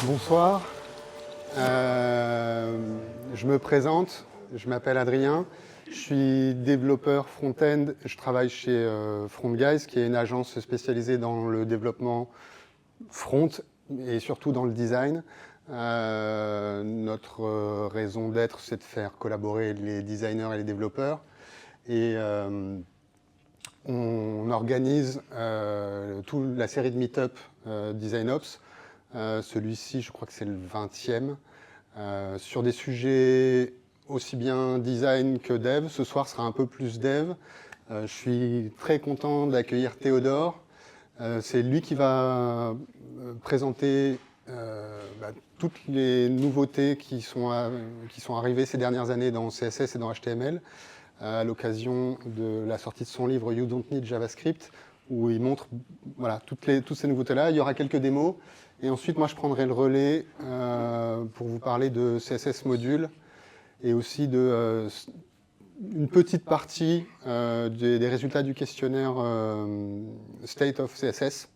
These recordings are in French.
Bonsoir, je me présente, je m'appelle Adrien, je suis développeur front-end, je travaille chez FrontGuys, qui est une agence spécialisée dans le développement front et surtout dans le design. Notre raison d'être, c'est de faire collaborer les designers et les développeurs. Et on organise toute la série de meet-up DesignOps. Celui-ci, je crois que c'est le 20e, sur des sujets aussi bien design que dev. Ce soir sera un peu plus dev. Je suis très content d'accueillir Théodore. C'est lui qui va présenter toutes les nouveautés qui sont arrivées ces dernières années dans CSS et dans HTML, à l'occasion de la sortie de son livre You Don't Need JavaScript, où il montre toutes ces nouveautés-là. Il y aura quelques démos. Et ensuite, moi, je prendrai le relais pour vous parler de CSS Module et aussi de une petite partie des résultats du questionnaire State of CSS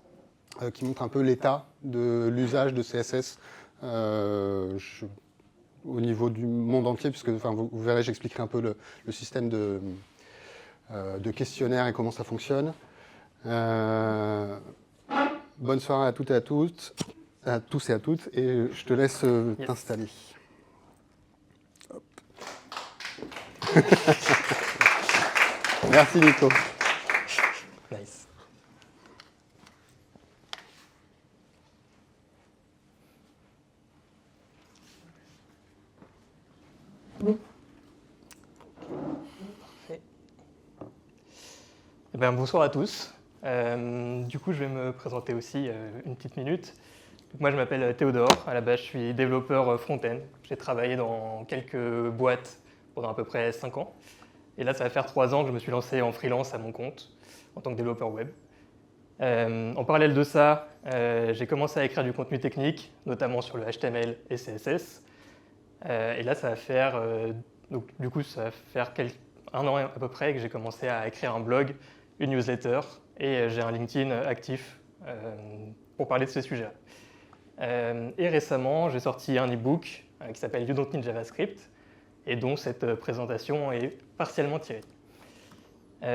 qui montre un peu l'état de l'usage de CSS au niveau du monde entier, puisque vous verrez, j'expliquerai un peu le système de questionnaire et comment ça fonctionne. Bonne soirée à toutes et à tous et à toutes, et je te laisse t'installer. Hop. Merci Nico. Nice. Bonsoir à tous. Du coup, je vais me présenter aussi une petite minute. Donc, moi, je m'appelle Théodore. À la base, je suis développeur front-end. J'ai travaillé dans quelques boîtes pendant à peu près 5 ans. Et là, ça va faire 3 ans que je me suis lancé en freelance à mon compte en tant que développeur web. En parallèle de ça, j'ai commencé à écrire du contenu technique, notamment sur le HTML et CSS. Et là, ça va faire, un an à peu près que j'ai commencé à écrire un blog, une newsletter, et j'ai un LinkedIn actif pour parler de ces sujets. Et récemment, j'ai sorti un e-book qui s'appelle You Don't Need JavaScript, et dont cette présentation est partiellement tirée.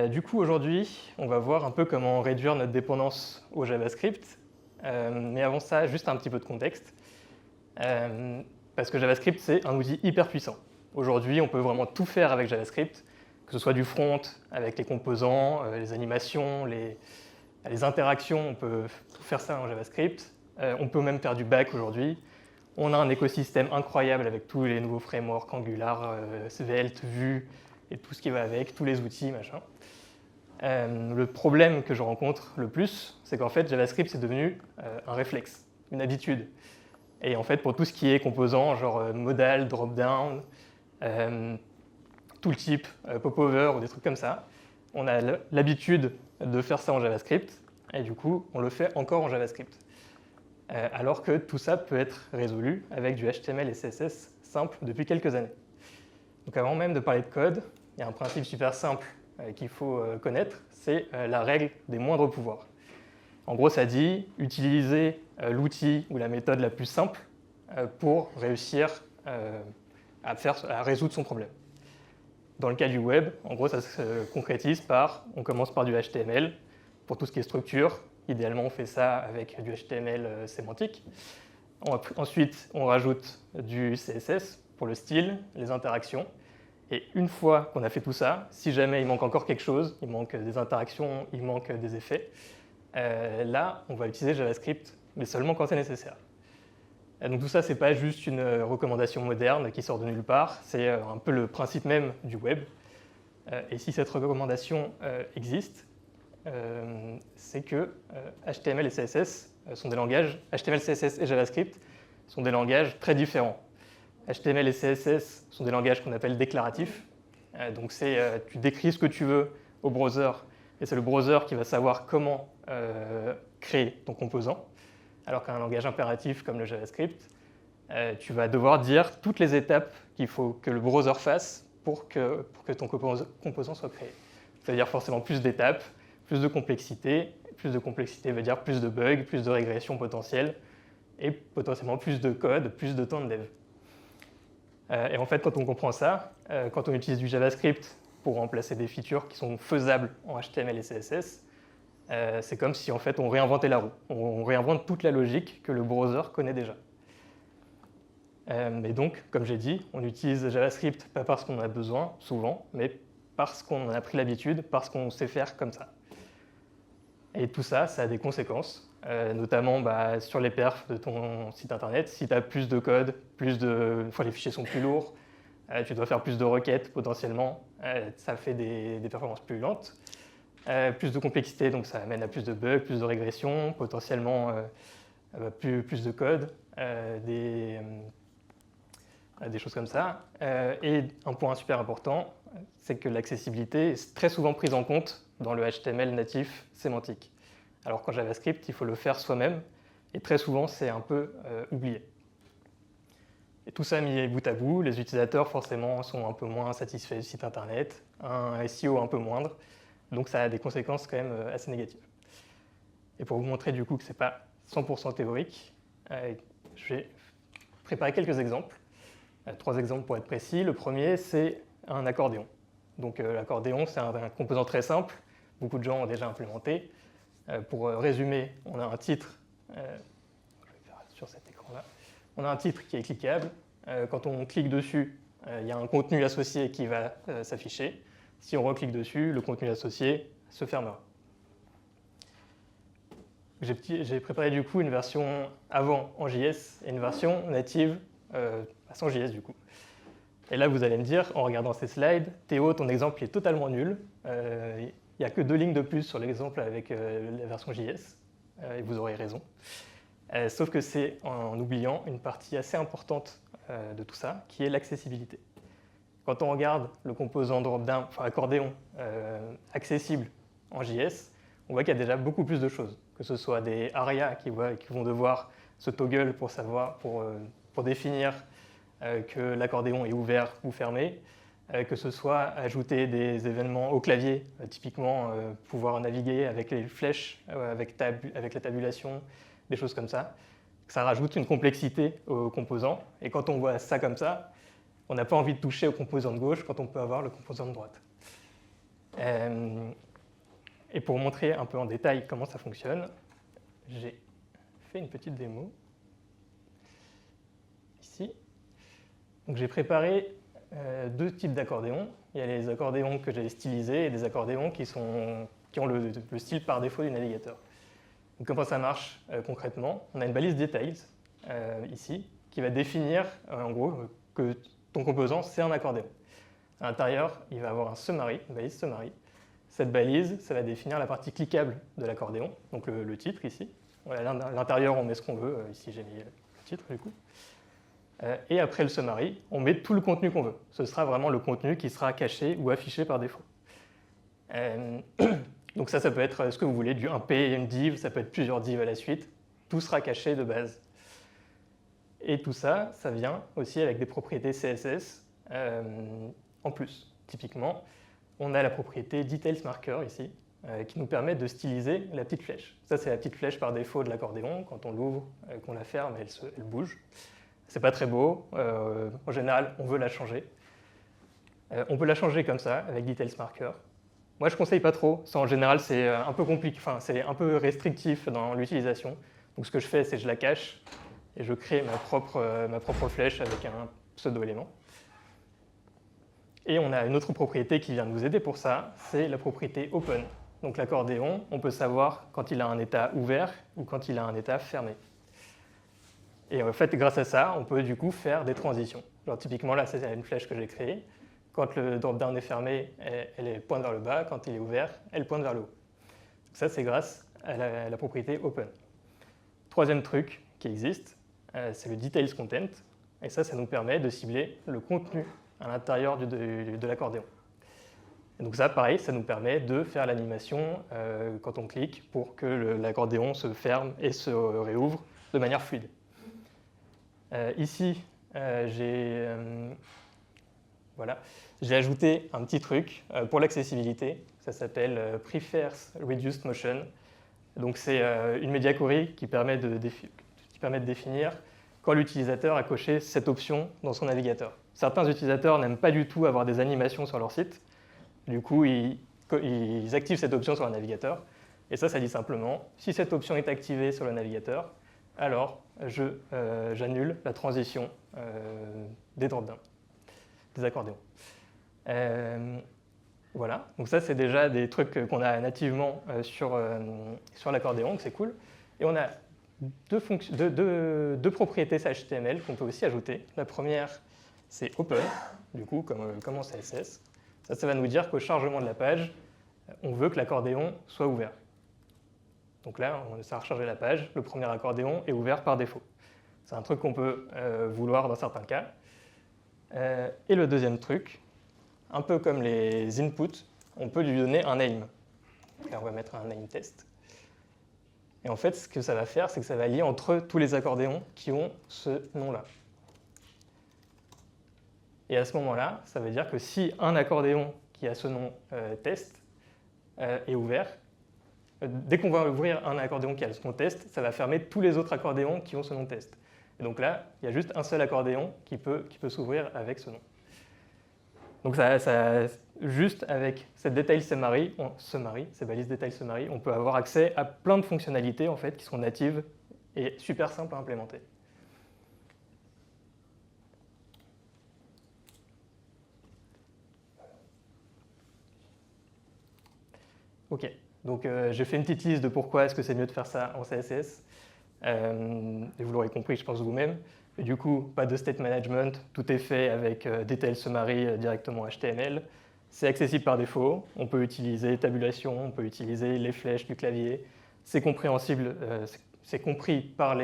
Du coup, aujourd'hui, on va voir un peu comment réduire notre dépendance au JavaScript. Mais avant ça, juste un petit peu de contexte. Parce que JavaScript, c'est un outil hyper puissant. Aujourd'hui, on peut vraiment tout faire avec JavaScript, que ce soit du front, avec les composants, les animations, les interactions, on peut tout faire ça en JavaScript. On peut même faire du back aujourd'hui. On a un écosystème incroyable avec tous les nouveaux frameworks, Angular, Svelte, Vue, et tout ce qui va avec, tous les outils, machin. Le problème que je rencontre le plus, c'est qu'en fait, JavaScript, c'est devenu un réflexe, une habitude. Et en fait, pour tout ce qui est composants, genre modal, drop-down, tooltip, popover ou des trucs comme ça, on a l'habitude de faire ça en JavaScript, et du coup, on le fait encore en JavaScript. Alors que tout ça peut être résolu avec du HTML et CSS simple depuis quelques années. Donc avant même de parler de code, il y a un principe super simple qu'il faut connaître, c'est la règle des moindres pouvoirs. En gros, ça dit utiliser l'outil ou la méthode la plus simple pour réussir à résoudre son problème. Dans le cas du web, en gros, ça se concrétise par, on commence par du HTML pour tout ce qui est structure. Idéalement, on fait ça avec du HTML sémantique. Ensuite, on rajoute du CSS pour le style, les interactions. Et une fois qu'on a fait tout ça, si jamais il manque encore quelque chose, il manque des interactions, il manque des effets, là, on va utiliser JavaScript, mais seulement quand c'est nécessaire. Donc tout ça, ce n'est pas juste une recommandation moderne qui sort de nulle part, c'est un peu le principe même du web. Et si cette recommandation existe, c'est que HTML et CSS sont des langages, HTML, CSS et JavaScript sont des langages très différents. HTML et CSS sont des langages qu'on appelle déclaratifs. Donc tu décris ce que tu veux au browser, et c'est le browser qui va savoir comment créer ton composant. Alors qu'un langage impératif comme le JavaScript, tu vas devoir dire toutes les étapes qu'il faut que le browser fasse pour que ton composant soit créé. C'est-à-dire forcément plus d'étapes, plus de complexité. Plus de complexité veut dire plus de bugs, plus de régression potentielle. et potentiellement plus de code, plus de temps de dev. Et en fait, quand on comprend ça, quand on utilise du JavaScript pour remplacer des features qui sont faisables en HTML et CSS, c'est comme si en fait on réinventait la roue. On réinvente toute la logique que le browser connaît déjà. Mais donc, comme j'ai dit, on utilise JavaScript pas parce qu'on en a besoin, souvent, mais parce qu'on en a pris l'habitude, parce qu'on sait faire comme ça. Et tout ça, ça a des conséquences, notamment sur les perfs de ton site internet. Si tu as plus de code, les fichiers sont plus lourds, tu dois faire plus de requêtes potentiellement, ça fait des performances plus lentes. Plus de complexité, donc ça amène à plus de bugs, plus de régression, potentiellement plus de code, des choses comme ça. Et un point super important, c'est que l'accessibilité est très souvent prise en compte dans le HTML natif sémantique. Alors qu'en JavaScript, il faut le faire soi-même, et très souvent, c'est un peu oublié. Et tout ça mis bout à bout, les utilisateurs forcément sont un peu moins satisfaits du site internet, un SEO un peu moindre, donc ça a des conséquences quand même assez négatives. Et pour vous montrer du coup que ce n'est pas 100% théorique, je vais préparer quelques exemples. 3 exemples pour être précis. Le premier, c'est un accordéon. Donc l'accordéon, c'est un composant très simple, beaucoup de gens ont déjà implémenté. Pour résumer, on a un titre, je vais faire sur cet écran-là, on a un titre qui est cliquable. Quand on clique dessus, il y a un contenu associé qui va s'afficher. Si on reclique dessus, le contenu associé se fermera. J'ai préparé du coup une version avant en JS et une version native sans JS du coup. Et là, vous allez me dire, en regardant ces slides, Théo, ton exemple est totalement nul. Il n'y a que 2 lignes de plus sur l'exemple avec la version JS, et vous aurez raison. Sauf que c'est en oubliant une partie assez importante de tout ça, qui est l'accessibilité. Quand on regarde le composant drop-down, enfin accordéon, accessible en JS, on voit qu'il y a déjà beaucoup plus de choses, que ce soit des arias qui vont devoir se toggle pour définir que l'accordéon est ouvert ou fermé, que ce soit ajouter des événements au clavier, typiquement pouvoir naviguer avec les flèches, avec la tabulation, des choses comme ça. Ça rajoute une complexité aux composants, et quand on voit ça comme ça, on n'a pas envie de toucher au composant de gauche quand on peut avoir le composant de droite. Et pour montrer un peu en détail comment ça fonctionne, j'ai fait une petite démo ici. Donc j'ai préparé 2 types d'accordéons. Il y a les accordéons que j'ai stylisés et des accordéons qui ont le style par défaut du navigateur. Donc comment ça marche concrètement? On a une balise details ici qui va définir en gros que ton composant c'est un accordéon. À l'intérieur, il va avoir un summary, une balise summary. Cette balise, ça va définir la partie cliquable de l'accordéon, donc le titre ici. À l'intérieur, on met ce qu'on veut. Ici, j'ai mis le titre du coup. Et après le summary, on met tout le contenu qu'on veut. Ce sera vraiment le contenu qui sera caché ou affiché par défaut. Donc ça peut être ce que vous voulez, un P et une div, ça peut être plusieurs divs à la suite. Tout sera caché de base. Et tout ça, ça vient aussi avec des propriétés CSS en plus. Typiquement, on a la propriété Details Marker ici, qui nous permet de styliser la petite flèche. Ça, c'est la petite flèche par défaut de l'accordéon. Quand on l'ouvre, qu'on la ferme, elle bouge. C'est pas très beau. En général, on veut la changer. On peut la changer comme ça, avec Details Marker. Moi, je ne conseille pas trop. Ça, en général, c'est un peu compliqué. Enfin, c'est un peu restrictif dans l'utilisation. Donc, ce que je fais, c'est que je la cache et je crée ma propre flèche avec un pseudo-élément. Et on a une autre propriété qui vient nous aider pour ça, c'est la propriété open. Donc l'accordéon, on peut savoir quand il a un état ouvert ou quand il a un état fermé. Et en fait, grâce à ça, on peut du coup faire des transitions. Genre, typiquement, là, c'est une flèche que j'ai créée. Quand le drop-down est fermé, elle pointe vers le bas. Quand il est ouvert, elle pointe vers le haut. Ça, c'est grâce à la propriété open. Troisième truc qui existe, c'est le details content. Et ça nous permet de cibler le contenu à l'intérieur de l'accordéon. Donc ça, pareil, ça nous permet de faire l'animation quand on clique pour que l'accordéon se ferme et se réouvre de manière fluide. Ici, j'ai ajouté un petit truc pour l'accessibilité. Ça s'appelle Prefers Reduced Motion. Donc c'est une média query qui permet permet de définir quand l'utilisateur a coché cette option dans son navigateur. Certains utilisateurs n'aiment pas du tout avoir des animations sur leur site. Du coup, ils activent cette option sur le navigateur. Et ça dit simplement, si cette option est activée sur le navigateur, alors j'annule la transition des drop-downs, des accordéons. Voilà, donc ça c'est déjà des trucs qu'on a nativement sur l'accordéon, donc c'est cool. Et on a deux propriétés HTML qu'on peut aussi ajouter. La première, c'est open, du coup, comme en CSS. Ça va nous dire qu'au chargement de la page, on veut que l'accordéon soit ouvert. Donc là, ça a rechargé la page, le premier accordéon est ouvert par défaut. C'est un truc qu'on peut vouloir dans certains cas. Et le deuxième truc, un peu comme les inputs, on peut lui donner un name. Là, on va mettre un name test. Et en fait, ce que ça va faire, c'est que ça va lier entre tous les accordéons qui ont ce nom-là. Et à ce moment-là, ça veut dire que si un accordéon qui a ce nom test est ouvert, dès qu'on va ouvrir un accordéon qui a ce nom test, ça va fermer tous les autres accordéons qui ont ce nom test. Et donc là, il y a juste un seul accordéon qui peut s'ouvrir avec ce nom. Donc juste avec cette detail summary, ces balises detail summary, on peut avoir accès à plein de fonctionnalités en fait, qui sont natives et super simples à implémenter. Ok, donc j'ai fait une petite liste de pourquoi est-ce que c'est mieux de faire ça en CSS. Et vous l'aurez compris, je pense vous-même. Et du coup, pas de state management, tout est fait avec detail summary directement HTML. C'est accessible par défaut, on peut utiliser tabulation, on peut utiliser les flèches du clavier. C'est compréhensible, c'est compris par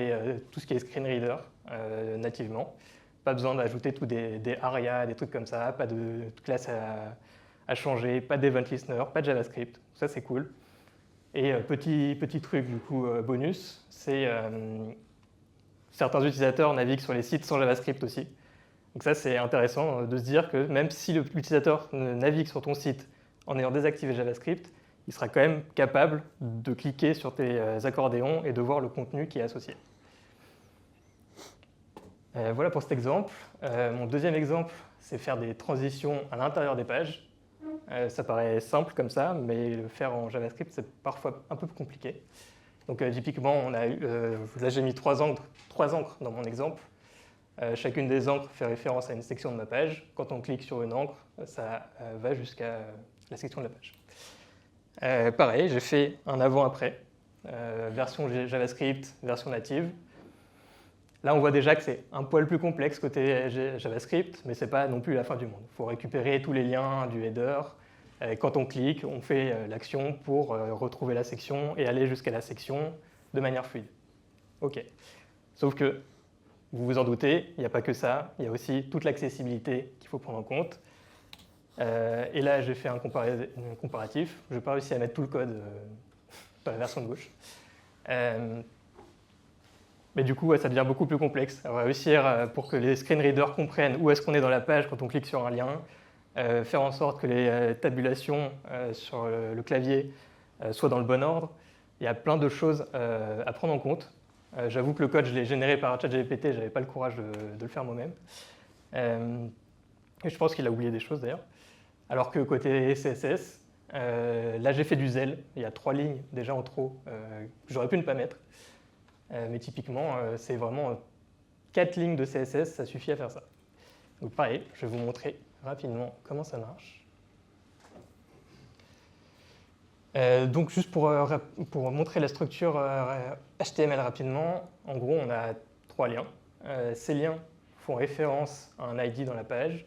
tout ce qui est screen reader nativement. Pas besoin d'ajouter des ARIA, des trucs comme ça, pas de classe à changer, pas d'event listener, pas de JavaScript, ça c'est cool. Et petit truc du coup bonus, c'est certains utilisateurs naviguent sur les sites sans JavaScript aussi. Donc ça c'est intéressant de se dire que même si l'utilisateur navigue sur ton site en ayant désactivé JavaScript, il sera quand même capable de cliquer sur tes accordéons et de voir le contenu qui est associé. Voilà pour cet exemple. Mon deuxième exemple, c'est faire des transitions à l'intérieur des pages. Ça paraît simple comme ça, mais le faire en JavaScript, c'est parfois un peu compliqué. Donc typiquement, là j'ai mis trois encres dans mon exemple. Chacune des encres fait référence à une section de ma page. Quand on clique sur une encre, ça va jusqu'à la section de la page. Pareil, j'ai fait un avant-après, version JavaScript, version native. Là, on voit déjà que c'est un poil plus complexe côté JavaScript, mais ce n'est pas non plus la fin du monde. Il faut récupérer tous les liens du header. Quand on clique, on fait l'action pour retrouver la section et aller jusqu'à la section de manière fluide. OK. Sauf que, vous vous en doutez, il n'y a pas que ça. Il y a aussi toute l'accessibilité qu'il faut prendre en compte. Et là, j'ai fait un comparatif. Je n'ai pas réussi à mettre tout le code dans la version de gauche. Mais du coup, ça devient beaucoup plus complexe. On va réussir, pour que les screen readers comprennent où est-ce qu'on est dans la page quand on clique sur un lien, faire en sorte que les tabulations sur le clavier soient dans le bon ordre. Il y a plein de choses à prendre en compte. J'avoue que le code, je l'ai généré par ChatGPT, je n'avais pas le courage de le faire moi-même. Et je pense qu'il a oublié des choses d'ailleurs. Alors que côté CSS, là j'ai fait du zèle. Il y a 3 lignes déjà en trop que j'aurais pu ne pas mettre. Mais typiquement, c'est vraiment 4 lignes de CSS, ça suffit à faire ça. Donc pareil, je vais vous montrer rapidement comment ça marche. Donc juste pour montrer la structure HTML rapidement, en gros on a 3 liens. Ces liens font référence à un ID dans la page,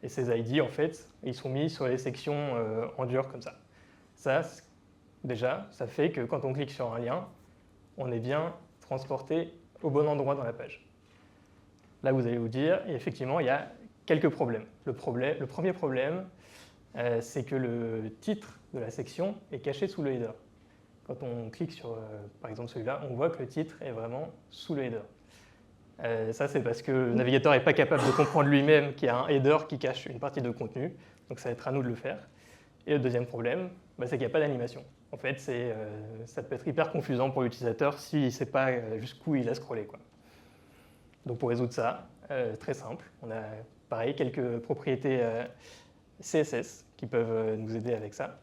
et ces ID en fait, ils sont mis sur les sections en dur comme ça. Ça, déjà, ça fait que quand on clique sur un lien, on est bien transporté au bon endroit dans la page. Là, vous allez vous dire, effectivement, il y a quelques problèmes. Le premier problème, c'est que le titre de la section est caché sous le header. Quand on clique sur, par exemple, celui-là, on voit que le titre est vraiment sous le header. Ça, c'est parce que le navigateur n'est pas capable de comprendre lui-même qu'il y a un header qui cache une partie de contenu. Donc, ça va être à nous de le faire. Et le deuxième problème, c'est qu'il n'y a pas d'animation. En fait, ça peut être hyper confusant pour l'utilisateur s'il ne sait pas jusqu'où il a scrollé, quoi. Donc pour résoudre ça, très simple, on a pareil quelques propriétés CSS qui peuvent nous aider avec ça.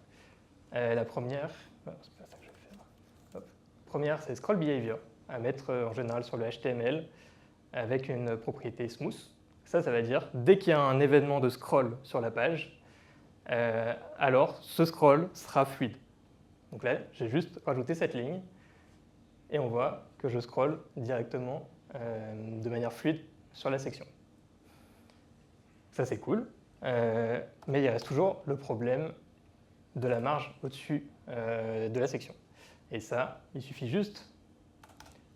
La première, c'est pas ça que je vais faire. Hop. Première, c'est scroll behavior, à mettre en général sur le HTML avec une propriété smooth. Ça va dire dès qu'il y a un événement de scroll sur la page, alors ce scroll sera fluide. Donc là, j'ai juste rajouté cette ligne et on voit que je scroll directement de manière fluide sur la section. Ça, c'est cool, mais il reste toujours le problème de la marge au-dessus de la section. Et ça, il suffit juste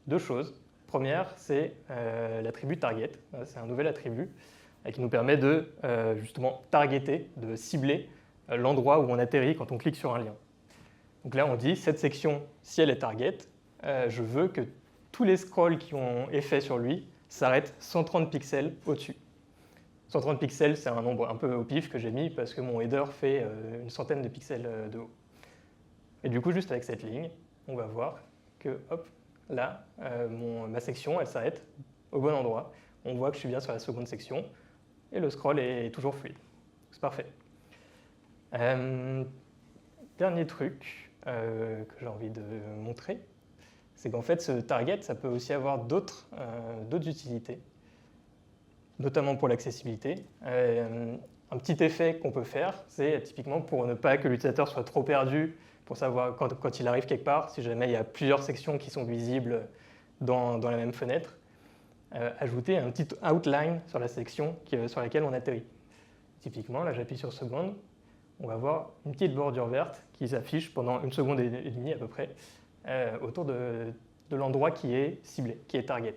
deux choses. Première, c'est l'attribut target. C'est un nouvel attribut qui nous permet de justement targeter, de cibler l'endroit où on atterrit quand on clique sur un lien. Donc là, on dit, cette section, si elle est target, je veux que tous les scrolls qui ont effet sur lui s'arrêtent 130 pixels au-dessus. 130 pixels, c'est un nombre un peu au pif que j'ai mis parce que mon header fait une centaine de pixels de haut. Et du coup, juste avec cette ligne, on va voir que, hop, là, ma section, elle s'arrête au bon endroit. On voit que je suis bien sur la seconde section et le scroll est toujours fluide. C'est parfait. Dernier truc que j'ai envie de montrer, c'est qu'en fait, ce target, ça peut aussi avoir d'autres utilités, notamment pour l'accessibilité. Un petit effet qu'on peut faire, c'est typiquement pour ne pas que l'utilisateur soit trop perdu, pour savoir quand il arrive quelque part, si jamais il y a plusieurs sections qui sont visibles dans la même fenêtre, ajouter un petit outline sur la section sur laquelle on atterrit. Typiquement, là j'appuie sur seconde, on va voir une petite bordure verte qui s'affiche pendant 1 seconde et demie à peu près autour de l'endroit qui est ciblé, qui est target.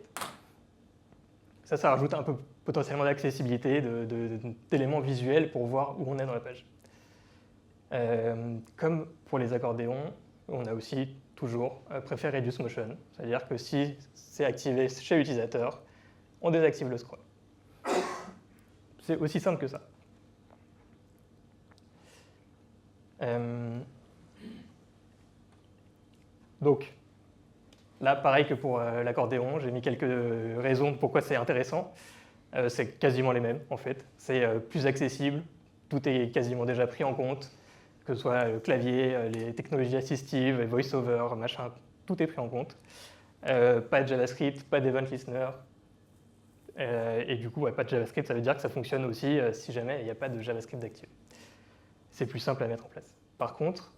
Ça rajoute un peu potentiellement d'accessibilité, d'éléments visuels pour voir où on est dans la page. Comme pour les accordéons, on a aussi toujours préfet reduce motion, c'est-à-dire que si c'est activé chez l'utilisateur, on désactive le scroll. C'est aussi simple que ça. Donc, là, pareil que pour l'accordéon, j'ai mis quelques raisons pourquoi c'est intéressant. C'est quasiment les mêmes, en fait. C'est plus accessible, tout est quasiment déjà pris en compte, que ce soit le clavier, les technologies assistives, les voice-over, machin, tout est pris en compte. Pas de JavaScript, pas d'event listener. Et du coup, pas de JavaScript, ça veut dire que ça fonctionne aussi si jamais il n'y a pas de JavaScript actif. C'est plus simple à mettre en place. Par contre,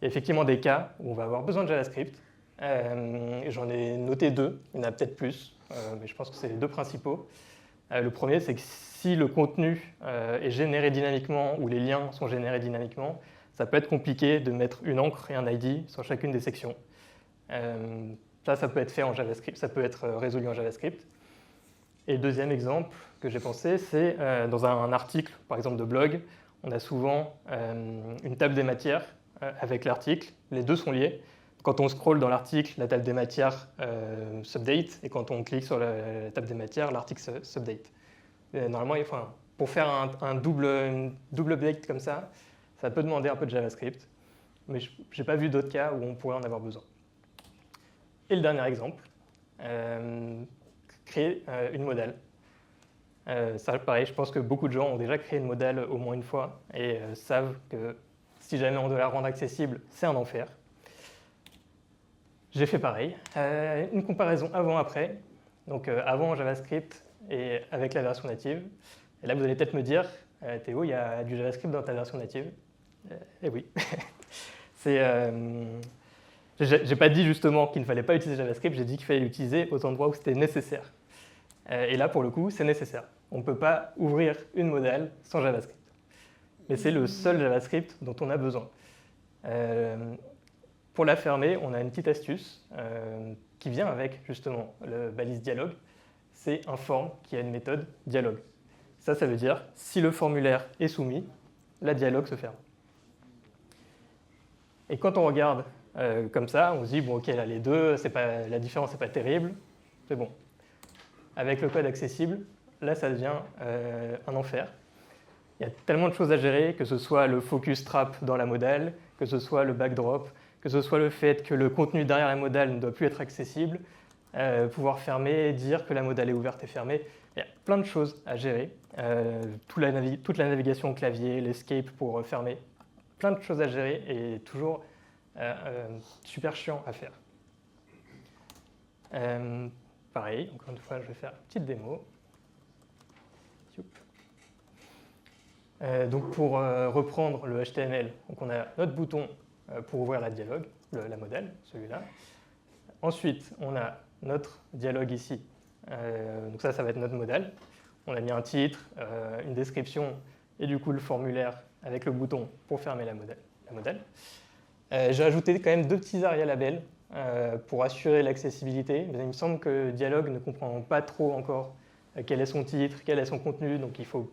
il y a effectivement des cas où on va avoir besoin de JavaScript. J'en ai noté 2, il y en a peut-être plus, mais je pense que c'est les 2 principaux. Le premier, c'est que si le contenu est généré dynamiquement ou les liens sont générés dynamiquement, ça peut être compliqué de mettre une encre et un ID sur chacune des sections. Ça peut être fait en JavaScript, ça peut être résolu en JavaScript. Et le deuxième exemple que j'ai pensé, c'est dans un article, par exemple de blog, on a souvent une table des matières avec l'article, les deux sont liés. Quand on scrolle dans l'article, la table des matières s'update, et quand on clique sur la table des matières, l'article s'update. Normalement, pour faire une double update comme ça, ça peut demander un peu de JavaScript, mais je n'ai pas vu d'autres cas où on pourrait en avoir besoin. Et le dernier exemple, créer une modèle. Ça, pareil, je pense que beaucoup de gens ont déjà créé une modèle au moins une fois et savent que si jamais on doit la rendre accessible, c'est un enfer. J'ai fait pareil. Une comparaison avant-après, donc avant JavaScript et avec la version native. Et là, vous allez peut-être me dire, Théo, il y a du JavaScript dans ta version native. Eh oui. J'ai pas dit justement qu'il ne fallait pas utiliser JavaScript, j'ai dit qu'il fallait l'utiliser aux endroits où c'était nécessaire. Et là, pour le coup, c'est nécessaire. On ne peut pas ouvrir une modèle sans JavaScript. Mais c'est le seul JavaScript dont on a besoin. Pour la fermer, on a une petite astuce qui vient avec justement le balise dialogue. C'est un form qui a une méthode dialogue. Ça veut dire si le formulaire est soumis, la dialogue se ferme. Et quand on regarde comme ça, on se dit bon ok là les deux, la différence n'est pas terrible, c'est bon. Avec le code accessible, là ça devient un enfer. Il y a tellement de choses à gérer, que ce soit le focus trap dans la modèle, que ce soit le backdrop, que ce soit le fait que le contenu derrière la modale ne doit plus être accessible, pouvoir fermer, dire que la modale est ouverte et fermée. Il y a plein de choses à gérer. Toute la navigation au clavier, l'escape pour fermer. Plein de choses à gérer et toujours super chiant à faire. Pareil, encore une fois, je vais faire une petite démo. Donc pour reprendre le HTML, donc on a notre bouton pour ouvrir la dialogue, la modèle, celui-là. Ensuite, on a notre dialogue ici. Donc ça va être notre modèle. On a mis un titre, une description et du coup le formulaire avec le bouton pour fermer la modèle. J'ai ajouté quand même 2 petits ARIA-labels pour assurer l'accessibilité. Mais il me semble que Dialog ne comprend pas trop encore quel est son titre, quel est son contenu, donc il faut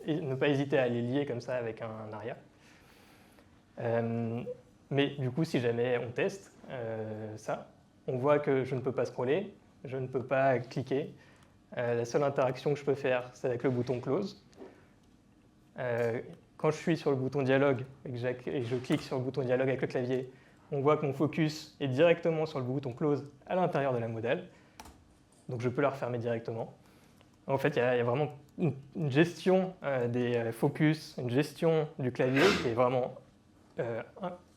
ne pas hésiter à les lier comme ça avec un ARIA. Mais du coup, si jamais on teste ça, on voit que je ne peux pas scroller, je ne peux pas cliquer. La seule interaction que je peux faire, c'est avec le bouton Close. Quand je suis sur le bouton Dialogue et que je clique sur le bouton Dialogue avec le clavier, on voit que mon focus est directement sur le bouton Close à l'intérieur de la modèle. Donc je peux la refermer directement. En fait, il y a vraiment une gestion des focus, une gestion du clavier qui est vraiment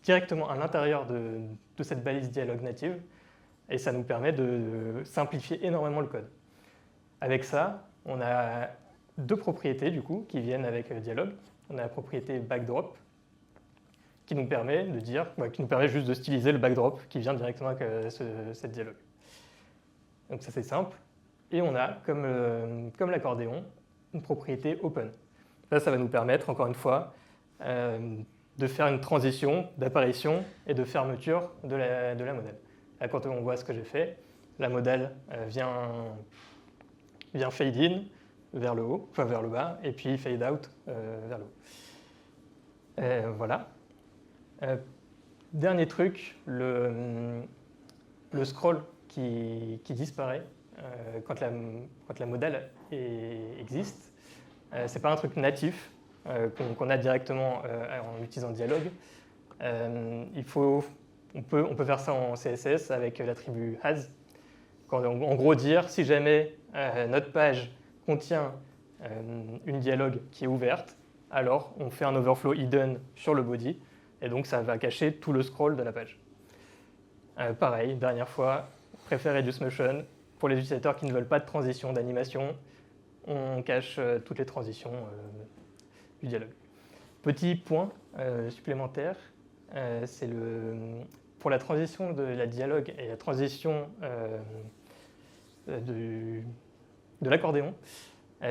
directement à l'intérieur de cette balise dialogue native. Et ça nous permet de simplifier énormément le code. Avec ça, on a 2 propriétés du coup qui viennent avec dialogue. On a la propriété backdrop qui nous permet juste de styliser le backdrop qui vient directement avec cette dialogue. Donc ça c'est simple. Et on a, comme l'accordéon, une propriété open. Là, ça va nous permettre, encore une fois, de faire une transition d'apparition et de fermeture de la modèle. Là, quand on voit ce que j'ai fait, la modèle vient fade in vers le haut, enfin vers le bas, et puis fade out vers le haut. Voilà. Dernier truc, le scroll qui disparaît quand la modèle existe. Ce n'est pas un truc natif qu'on a directement en utilisant Dialog. On peut faire ça en CSS avec l'attribut has. En gros, dire si jamais notre page contient une dialogue qui est ouverte, alors on fait un overflow hidden sur le body, et donc ça va cacher tout le scroll de la page. Pareil, dernière fois, préfère reduce motion. Pour les utilisateurs qui ne veulent pas de transition, d'animation, on cache toutes les transitions du dialogue. Petit point supplémentaire, c'est pour la transition de la dialogue et la transition de l'accordéon,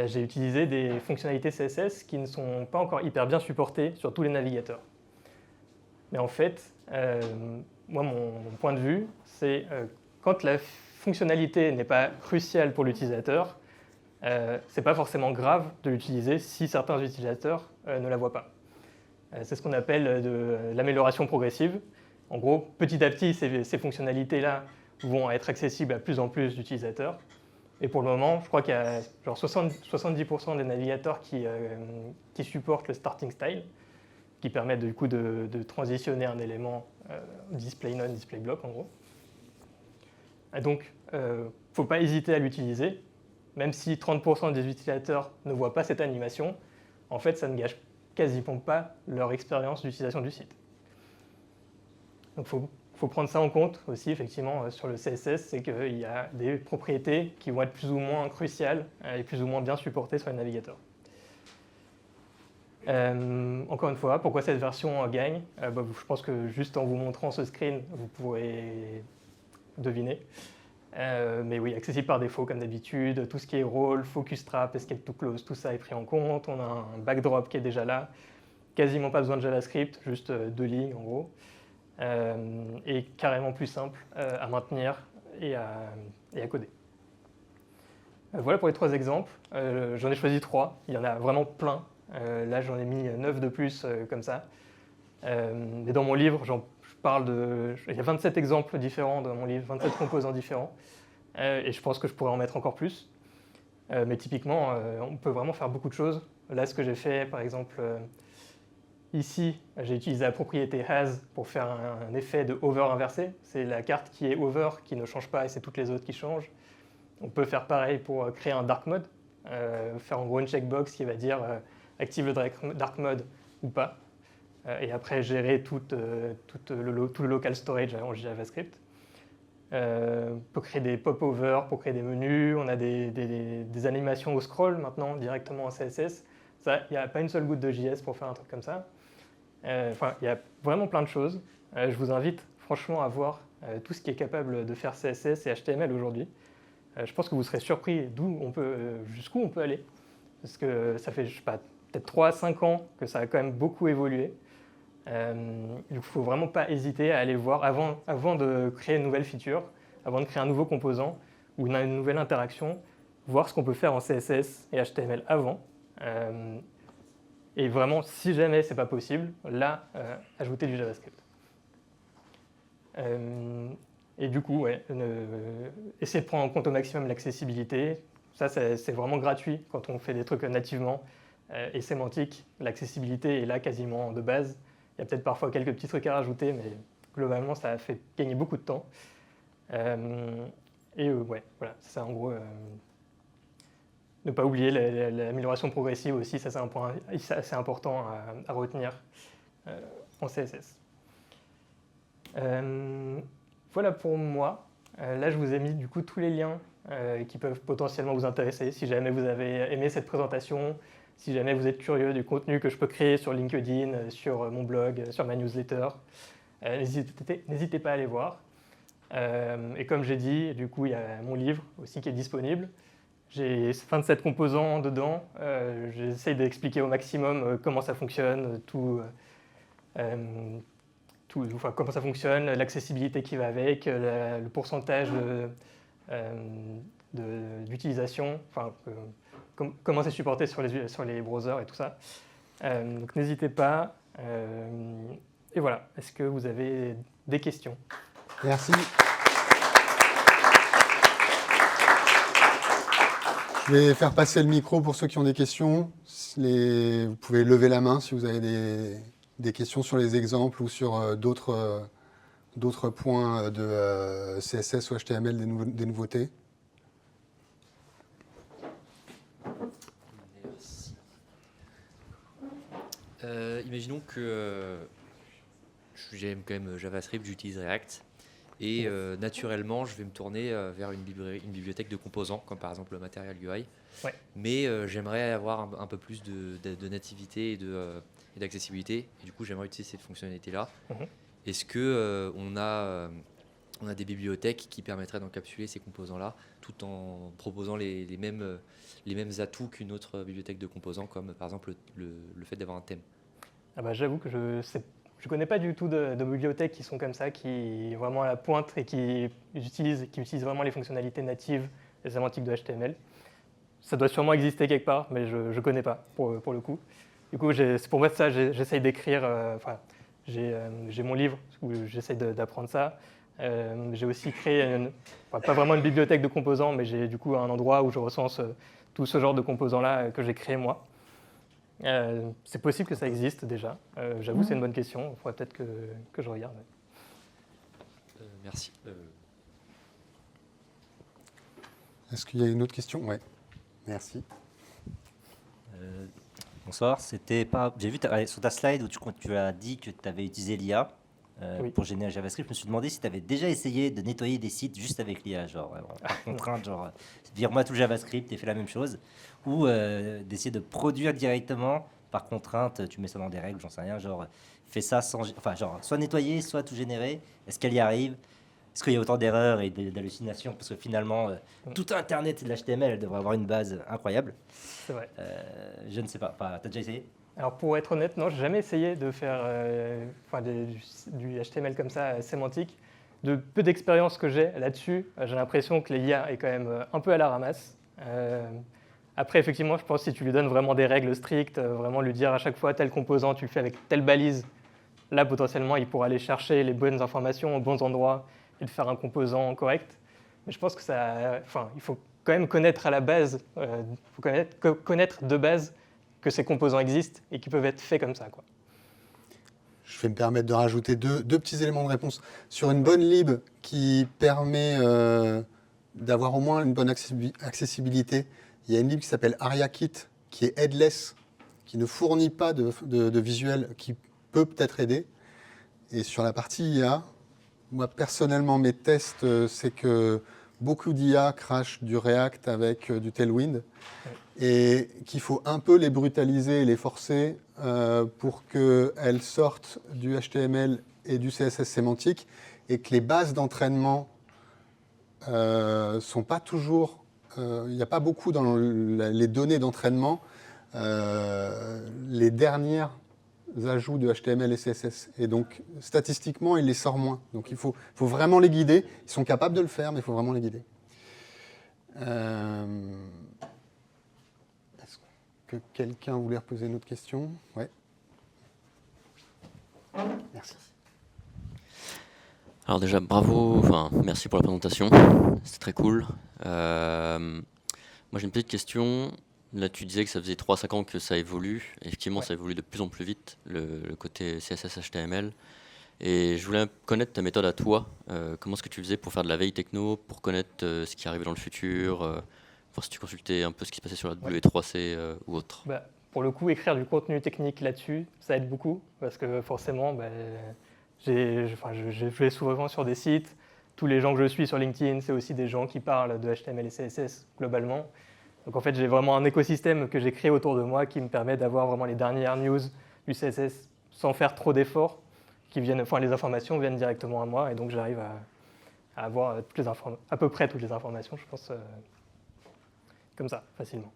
j'ai utilisé des fonctionnalités CSS qui ne sont pas encore hyper bien supportées sur tous les navigateurs. Mais en fait, moi, mon point de vue, c'est quand la fonctionnalité n'est pas cruciale pour l'utilisateur, ce n'est pas forcément grave de l'utiliser si certains utilisateurs ne la voient pas. C'est ce qu'on appelle de l'amélioration progressive. En gros, petit à petit, ces fonctionnalités-là vont être accessibles à plus en plus d'utilisateurs. Et pour le moment, je crois qu'il y a genre 70% des navigateurs qui supportent le starting style, qui permettent du coup de transitionner un élément display none, display block en gros. Et donc, il ne faut pas hésiter à l'utiliser, même si 30% des utilisateurs ne voient pas cette animation, en fait, ça ne gâche quasiment pas leur expérience d'utilisation du site. Donc, il faut prendre ça en compte aussi, effectivement, sur le CSS, c'est qu'il y a des propriétés qui vont être plus ou moins cruciales et plus ou moins bien supportées sur les navigateurs. Encore une fois, pourquoi cette version gagne je pense que juste en vous montrant ce screen, vous pourrez deviner. Mais oui, accessible par défaut, comme d'habitude. Tout ce qui est role, focus trap, escape to close, tout ça est pris en compte. On a un backdrop qui est déjà là. Quasiment pas besoin de JavaScript, juste 2 lignes en gros. Et carrément plus simple à maintenir et à coder. Voilà pour les 3 exemples. J'en ai choisi 3. Il y en a vraiment plein. Là, j'en ai mis 9 de plus comme ça. Mais dans mon livre, il y a 27 exemples différents dans mon livre, 27 composants différents. Et je pense que je pourrais en mettre encore plus. Mais typiquement, on peut vraiment faire beaucoup de choses. Là, ce que j'ai fait, par exemple, Ici, j'ai utilisé la propriété has pour faire un effet de over inversé. C'est la carte qui est over qui ne change pas et c'est toutes les autres qui changent. On peut faire pareil pour créer un dark mode, faire en gros une checkbox qui va dire active le dark mode ou pas. Et après gérer tout le local storage en JavaScript. On peut créer des pop-over pour créer des menus. On a des animations au scroll maintenant directement en CSS. Ça, il n'y a pas une seule goutte de JS pour faire un truc comme ça. Enfin, il y a vraiment plein de choses. Je vous invite franchement à voir tout ce qui est capable de faire CSS et HTML aujourd'hui. Je pense que vous serez surpris jusqu'où on peut aller. Parce que ça fait, je sais pas, peut-être 3 à 5 ans que ça a quand même beaucoup évolué. Il ne faut vraiment pas hésiter à aller voir avant de créer une nouvelle feature, avant de créer un nouveau composant ou une nouvelle interaction, voir ce qu'on peut faire en CSS et HTML avant. Et vraiment, si jamais ce n'est pas possible, là, ajouter du JavaScript. Et du coup, essayer de prendre en compte au maximum l'accessibilité. Ça, c'est vraiment gratuit quand on fait des trucs nativement. Et sémantique, l'accessibilité est là quasiment de base. Il y a peut-être parfois quelques petits trucs à rajouter, mais globalement, ça a fait gagner beaucoup de temps. Ouais, voilà, c'est ça en gros. Ne pas oublier l'amélioration progressive aussi, ça c'est un point assez important à retenir en CSS. Voilà pour moi. Là, je vous ai mis du coup tous les liens qui peuvent potentiellement vous intéresser. Si jamais vous avez aimé cette présentation, si jamais vous êtes curieux du contenu que je peux créer sur LinkedIn, sur mon blog, sur ma newsletter, n'hésitez pas à aller voir. Et comme j'ai dit, du coup, il y a mon livre aussi qui est disponible. J'ai 27 composants dedans. J'essaie d'expliquer au maximum comment ça fonctionne, comment ça fonctionne, l'accessibilité qui va avec, le pourcentage d'utilisation, comment c'est supporté sur les browsers et tout ça. Donc n'hésitez pas. Et voilà, est-ce que vous avez des questions? Merci. Je vais faire passer le micro pour ceux qui ont des questions. Vous pouvez lever la main si vous avez des questions sur les exemples ou sur d'autres points de CSS ou HTML, des nouveautés. Merci. Imaginons que j'aime quand même JavaScript, j'utilise React. Et naturellement, je vais me tourner vers une bibliothèque de composants, comme par exemple le Material UI. Ouais. Mais j'aimerais avoir un peu plus de nativité et d'accessibilité. Et du coup, j'aimerais utiliser cette fonctionnalité-là. Est-ce qu'on a des bibliothèques qui permettraient d'encapsuler ces composants-là, tout en proposant les mêmes atouts qu'une autre bibliothèque de composants, comme par exemple le fait d'avoir un thème? Ah bah, j'avoue que je ne connais pas du tout de bibliothèques qui sont comme ça, qui sont vraiment à la pointe et qui utilisent vraiment les fonctionnalités natives et sémantiques de HTML. Ça doit sûrement exister quelque part, mais je ne connais pas pour le coup. Du coup, c'est pour moi ça, j'essaye d'écrire. J'ai mon livre où j'essaye d'apprendre ça. J'ai aussi créé, pas vraiment une bibliothèque de composants, mais j'ai du coup un endroit où je recense tout ce genre de composants-là que j'ai créé moi. C'est possible que ça existe déjà. J'avoue, c'est une bonne question. Il faudrait peut-être que je regarde. Merci. Est-ce qu'il y a une autre question? Oui. Merci. Bonsoir. J'ai vu sur ta slide où tu as dit que tu avais utilisé l'IA Oui. pour générer JavaScript. Je me suis demandé si tu avais déjà essayé de nettoyer des sites juste avec l'IA, genre par contrainte, genre vire-moi tout le JavaScript et fais la même chose, ou d'essayer de produire directement par contrainte. Tu mets ça dans des règles, j'en sais rien, genre fais ça genre soit nettoyer, soit tout générer. Est-ce qu'elle y arrive? Est-ce qu'il y a autant d'erreurs et d'hallucinations? Parce que finalement, tout Internet, c'est de l'HTML, elle devrait avoir une base incroyable. C'est vrai. Je ne sais pas. T'as déjà essayé? Alors pour être honnête, non, j'ai jamais essayé de faire du HTML comme ça, sémantique. De peu d'expérience que j'ai là-dessus, j'ai l'impression que l'IA est quand même un peu à la ramasse. Après, effectivement, je pense que si tu lui donnes vraiment des règles strictes, vraiment lui dire à chaque fois tel composant, tu le fais avec telle balise, là, potentiellement, il pourra aller chercher les bonnes informations aux bons endroits et de faire un composant correct. Mais je pense que il faut quand même connaître à la base, connaître de base que ces composants existent et qu'ils peuvent être faits comme ça, quoi. je vais me permettre de rajouter deux petits éléments de réponse. Sur une bonne lib qui permet d'avoir au moins une bonne accessibilité, il y a une lib qui s'appelle AriaKit, qui est headless, qui ne fournit pas de visuel, qui peut peut-être aider. Et sur la partie IA, moi personnellement, mes tests, c'est que beaucoup d'IA crachent du React avec du Tailwind et qu'il faut un peu les brutaliser et les forcer pour qu'elles sortent du HTML et du CSS sémantique et que les bases d'entraînement sont pas toujours... Il n'y a pas beaucoup dans les données d'entraînement les dernières ajouts de HTML et CSS. Et donc, statistiquement, il les sort moins. Donc, il faut vraiment les guider. Ils sont capables de le faire, mais il faut vraiment les guider. Est-ce que quelqu'un voulait reposer une autre question? Ouais. Merci. Alors déjà, bravo, merci pour la présentation, c'est très cool. Moi j'ai une petite question. Là tu disais que ça faisait 3-5 ans que ça évolue. Effectivement, ça évolue de plus en plus vite, le côté CSS HTML. Et je voulais connaître ta méthode à toi. Comment est-ce que tu faisais pour faire de la veille techno, pour connaître ce qui arrivait dans le futur, voir si tu consultais un peu ce qui se passait sur la W3C ou autre. Pour le coup, écrire du contenu technique là-dessus, ça aide beaucoup, parce que forcément, je vais souvent sur des sites. Tous les gens que je suis sur LinkedIn, c'est aussi des gens qui parlent de HTML et CSS globalement. Donc en fait, j'ai vraiment un écosystème que j'ai créé autour de moi qui me permet d'avoir vraiment les dernières news du CSS sans faire trop d'efforts, les informations viennent directement à moi et donc j'arrive à avoir à peu près toutes les informations, je pense, comme ça, facilement.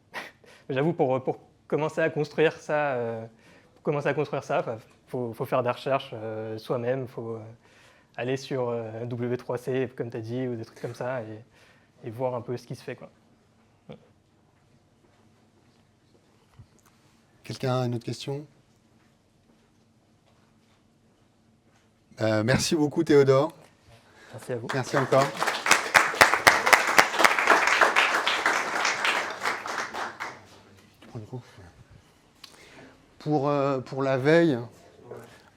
Mais j'avoue, pour commencer à construire ça, faut faire des recherches soi-même, faut aller sur W3C, comme tu as dit, ou des trucs comme ça, et voir un peu ce qui se fait, quoi. Quelqu'un a une autre question? Merci beaucoup Théodore. Merci à vous. Merci encore. Tu prends le micro ? Pour la veille,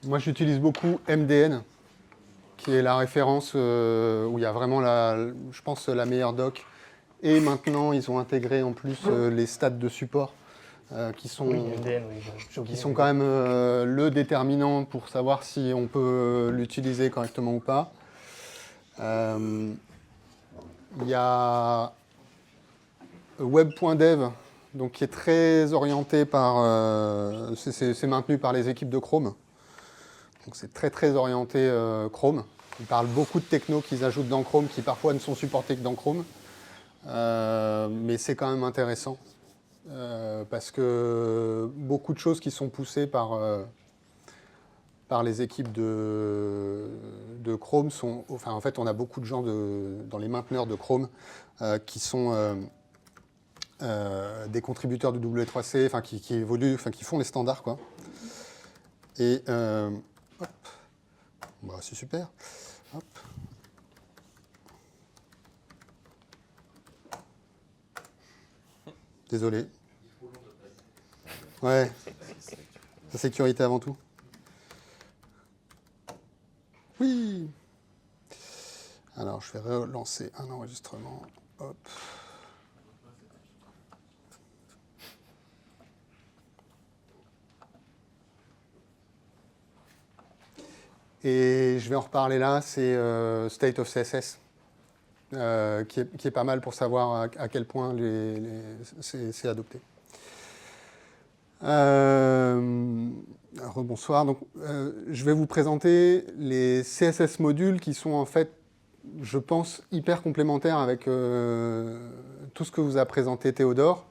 moi j'utilise beaucoup MDN, qui est la référence où il y a vraiment, je pense, la meilleure doc. Et maintenant, ils ont intégré en plus les stats de support. Qui sont quand même le déterminant pour savoir si on peut l'utiliser correctement ou pas. Il y a web.dev, donc qui est très orienté par... c'est maintenu par les équipes de Chrome. Donc c'est très orienté Chrome. Ils parlent beaucoup de techno qu'ils ajoutent dans Chrome, qui parfois ne sont supportés que dans Chrome. Mais c'est quand même intéressant. Parce que beaucoup de choses qui sont poussées par les équipes de Chrome sont... Enfin, en fait, on a beaucoup de gens dans les mainteneurs de Chrome qui sont des contributeurs de W3C, enfin, qui évoluent, enfin, qui font les standards, quoi. Et... hop. Bah, c'est super. Hop. Désolé. Ouais. La sécurité avant tout. Oui. Alors, je vais relancer un enregistrement. Hop. Et je vais en reparler là, c'est State of CSS. Qui est pas mal pour savoir à quel point c'est adopté. Rebonsoir. Donc, je vais vous présenter les CSS modules qui sont en fait, je pense, hyper complémentaires avec tout ce que vous a présenté Théodore.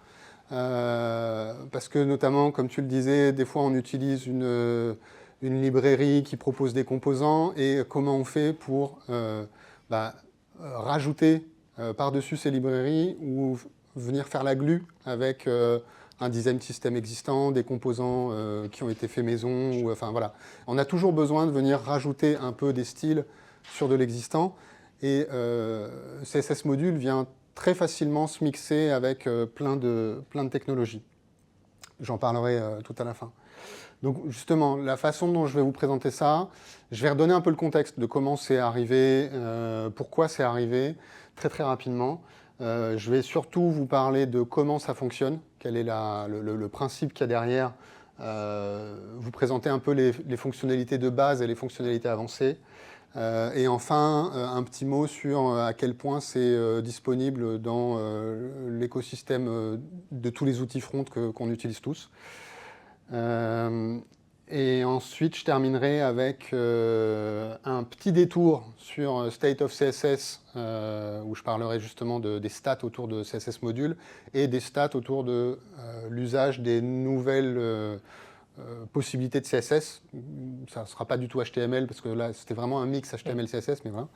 Parce que notamment, comme tu le disais, des fois on utilise une librairie qui propose des composants et comment on fait pour rajouter par-dessus ces librairies ou venir faire la glue avec un design system existant, des composants qui ont été faits maison. Enfin, voilà. On a toujours besoin de venir rajouter un peu des styles sur de l'existant. Et CSS Module vient très facilement se mixer avec plein de technologies. j'en parlerai tout à la fin. Donc justement, la façon dont je vais vous présenter ça, je vais redonner un peu le contexte de comment c'est arrivé, pourquoi c'est arrivé, très très rapidement. Je vais surtout vous parler de comment ça fonctionne, quel est le principe qu'il y a derrière, vous présenter un peu les fonctionnalités de base et les fonctionnalités avancées. Et enfin, un petit mot sur à quel point c'est disponible dans l'écosystème de tous les outils front qu'on utilise tous. Et ensuite, je terminerai avec un petit détour sur State of CSS, où je parlerai justement des stats autour de CSS Module et des stats autour de l'usage des nouvelles possibilités de CSS. Ça ne sera pas du tout HTML, parce que là, c'était vraiment un mix HTML-CSS, mais voilà.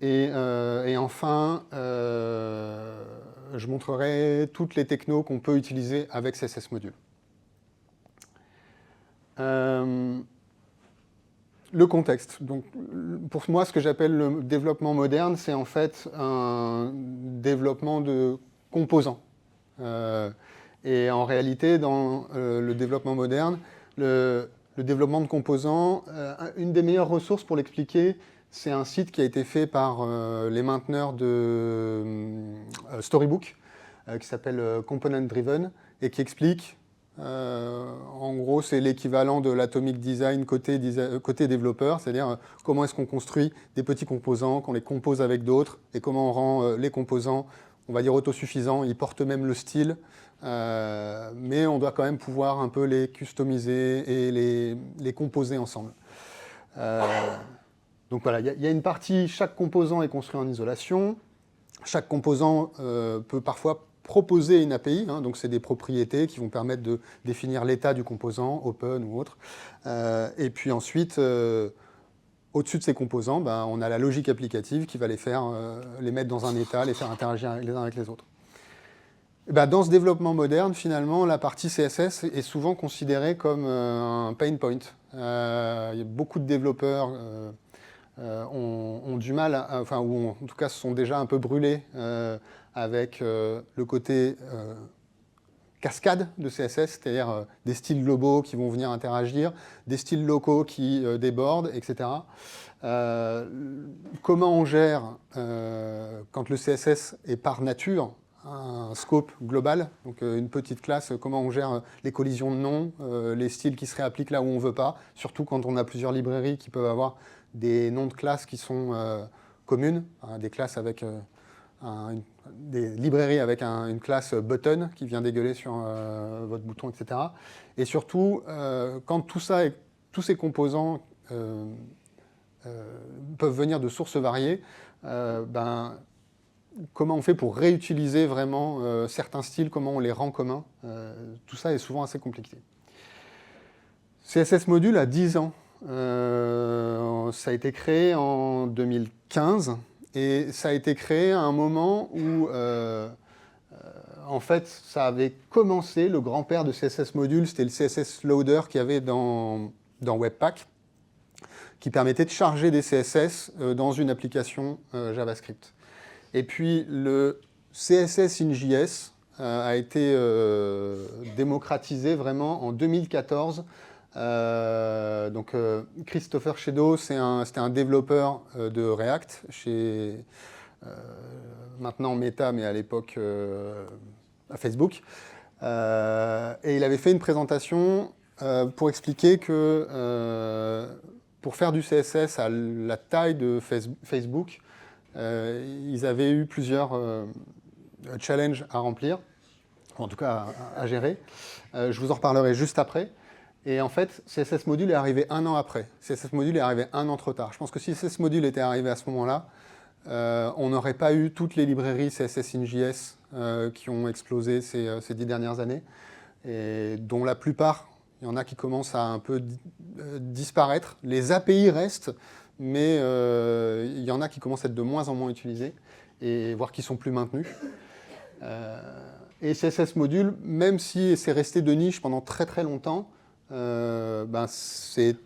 Et enfin, je montrerai toutes les technos qu'on peut utiliser avec CSS Module. Le contexte. Donc, pour moi, ce que j'appelle le développement moderne, c'est en fait un développement de composants. Et en réalité, dans le développement moderne, le développement de composants, une des meilleures ressources pour l'expliquer, c'est un site qui a été fait par les mainteneurs de Storybook, qui s'appelle Component Driven, et qui explique, en gros, c'est l'équivalent de l'Atomic Design côté développeur, c'est-à-dire comment est-ce qu'on construit des petits composants, qu'on les compose avec d'autres, et comment on rend les composants, on va dire, autosuffisants. Ils portent même le style, mais on doit quand même pouvoir un peu les customiser et les composer ensemble. Donc voilà, il y a une partie, chaque composant est construit en isolation. Chaque composant peut parfois proposer une API, hein, donc c'est des propriétés qui vont permettre de définir l'état du composant, open ou autre. Et puis ensuite, au-dessus de ces composants, on a la logique applicative qui va les mettre dans un état, les faire interagir les uns avec les autres. Dans ce développement moderne, finalement, la partie CSS est souvent considérée comme un pain point. Il y a beaucoup de développeurs ont du mal, ou en tout cas se sont déjà un peu brûlés avec le côté cascade de CSS, c'est-à-dire des styles globaux qui vont venir interagir, des styles locaux qui débordent, etc. Comment on gère, quand le CSS est par nature un scope global, donc une petite classe, comment on gère les collisions de noms, les styles qui se réappliquent là où on ne veut pas, surtout quand on a plusieurs librairies qui peuvent avoir des noms de classes qui sont communes, des classes avec des librairies avec une classe button qui vient dégueuler sur votre bouton, etc. Et surtout, quand tous ces composants peuvent venir de sources variées, comment on fait pour réutiliser vraiment certains styles, comment on les rend communs, tout ça est souvent assez compliqué. CSS Module a 10 ans. Ça a été créé en 2015 et ça a été créé à un moment où en fait ça avait commencé, le grand-père de CSS Module, c'était le CSS Loader qu'il y avait dans Webpack, qui permettait de charger des CSS dans une application JavaScript. Et puis le CSS in JS a été démocratisé vraiment en 2014. Donc Christopher Shadow, c'était un développeur de React chez maintenant Meta, mais à l'époque à Facebook. Et il avait fait une présentation pour expliquer que pour faire du CSS à la taille de Facebook, ils avaient eu plusieurs challenges à remplir, en tout cas à gérer. Je vous en reparlerai juste après. Et en fait, CSS Module est arrivé 1 an après. CSS Module est arrivé 1 an trop tard. Je pense que si CSS Module était arrivé à ce moment-là, on n'aurait pas eu toutes les librairies CSS in JS qui ont explosé ces 10 dernières années, et dont la plupart, il y en a qui commencent à un peu disparaître. Les API restent, mais il y en a qui commencent à être de moins en moins utilisés, et voire qui ne sont plus maintenus. Et CSS Module, même si c'est resté de niche pendant très très longtemps, c'est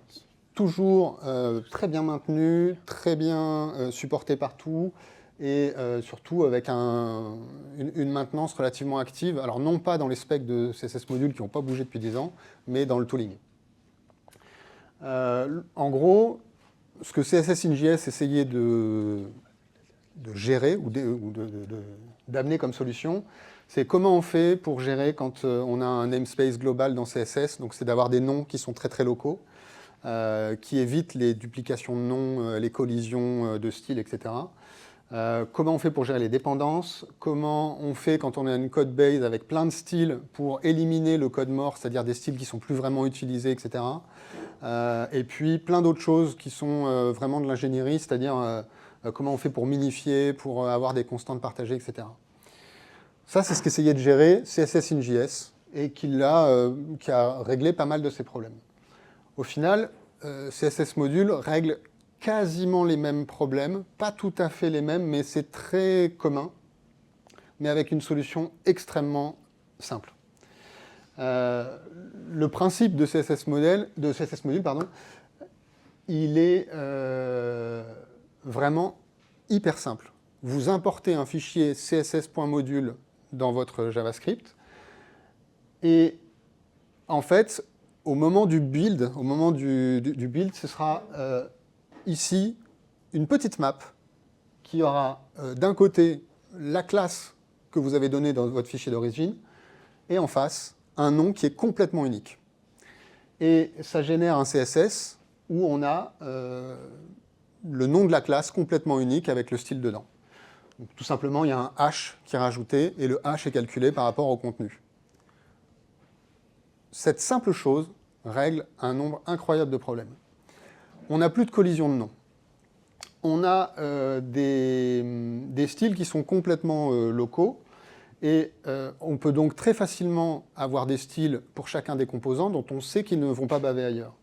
toujours très bien maintenu, très bien supporté partout, et surtout avec une maintenance relativement active. Alors non pas dans les specs de CSS Module qui n'ont pas bougé depuis 10 ans, mais dans le tooling. En gros, ce que CSS in.js essayait de gérer ou d'amener comme solution, c'est comment on fait pour gérer quand on a un namespace global dans CSS, donc c'est d'avoir des noms qui sont très très locaux, qui évitent les duplications de noms, les collisions de styles, etc. Comment on fait pour gérer les dépendances, comment on fait quand on a une code base avec plein de styles pour éliminer le code mort, c'est-à-dire des styles qui ne sont plus vraiment utilisés, etc. Et puis plein d'autres choses qui sont vraiment de l'ingénierie, c'est-à-dire comment on fait pour minifier, pour avoir des constantes partagées, etc. Ça, c'est ce qu'essayait de gérer CSS in.js et qui a réglé pas mal de ces problèmes. Au final, CSS Module règle quasiment les mêmes problèmes, pas tout à fait les mêmes, mais c'est très commun, mais avec une solution extrêmement simple. Le principe de CSS Module, il est vraiment hyper simple. Vous importez un fichier css.module dans votre JavaScript, et en fait, au moment du build, ce sera ici une petite map qui aura d'un côté la classe que vous avez donnée dans votre fichier d'origine, et en face, un nom qui est complètement unique. Et ça génère un CSS où on a le nom de la classe complètement unique avec le style dedans. Donc, tout simplement, il y a un hash qui est rajouté et le hash est calculé par rapport au contenu. Cette simple chose règle un nombre incroyable de problèmes. On n'a plus de collision de noms. On a des styles qui sont complètement locaux et on peut donc très facilement avoir des styles pour chacun des composants dont on sait qu'ils ne vont pas baver ailleurs.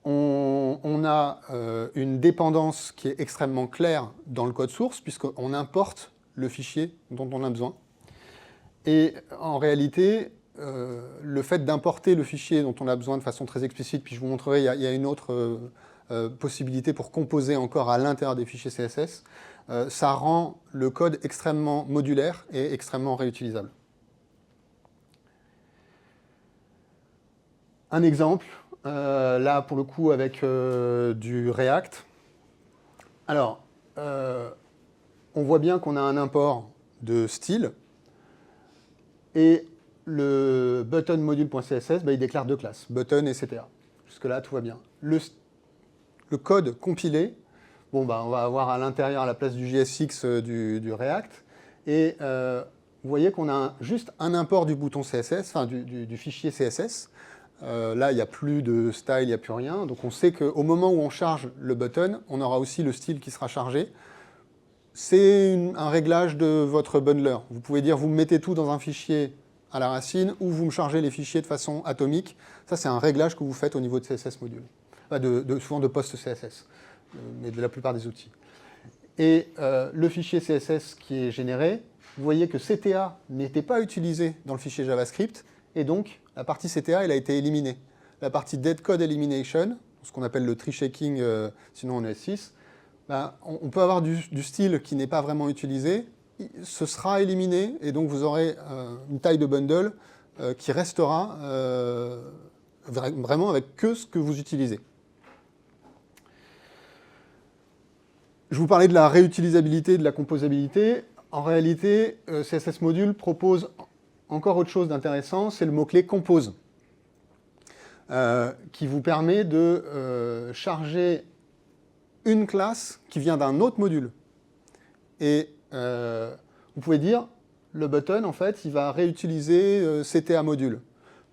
On a une dépendance qui est extrêmement claire dans le code source, puisqu'on importe le fichier dont on a besoin. Et en réalité, le fait d'importer le fichier dont on a besoin de façon très explicite, puis je vous montrerai, il y a une autre possibilité pour composer encore à l'intérieur des fichiers CSS, ça rend le code extrêmement modulaire et extrêmement réutilisable. Un exemple, là pour le coup avec du React. Alors, on voit bien qu'on a un import de style et le button module.css, il déclare deux classes, button et CTA. Jusque-là, tout va bien. Le code compilé, on va avoir à l'intérieur, à la place du JSX du React, et vous voyez qu'on a juste un import du bouton CSS, enfin du fichier CSS. Là, il n'y a plus de style, il n'y a plus rien. Donc on sait qu'au moment où on charge le button, on aura aussi le style qui sera chargé. C'est un réglage de votre bundler. Vous pouvez dire, vous me mettez tout dans un fichier à la racine, ou vous me chargez les fichiers de façon atomique. Ça, c'est un réglage que vous faites au niveau de CSS Module. Enfin, souvent de post CSS, mais de la plupart des outils. Et le fichier CSS qui est généré, vous voyez que CTA n'était pas utilisé dans le fichier JavaScript, et donc la partie CTA, elle a été éliminée. La partie Dead Code Elimination, ce qu'on appelle le tree shaking, sinon en ES6, on peut avoir du style qui n'est pas vraiment utilisé, ce sera éliminé, et donc vous aurez une taille de bundle qui restera vraiment avec que ce que vous utilisez. Je vous parlais de la réutilisabilité, de la composabilité. En réalité, CSS Module propose encore autre chose d'intéressant, c'est le mot-clé compose, qui vous permet de charger une classe qui vient d'un autre module. Et vous pouvez dire, le button, en fait, il va réutiliser CTA module.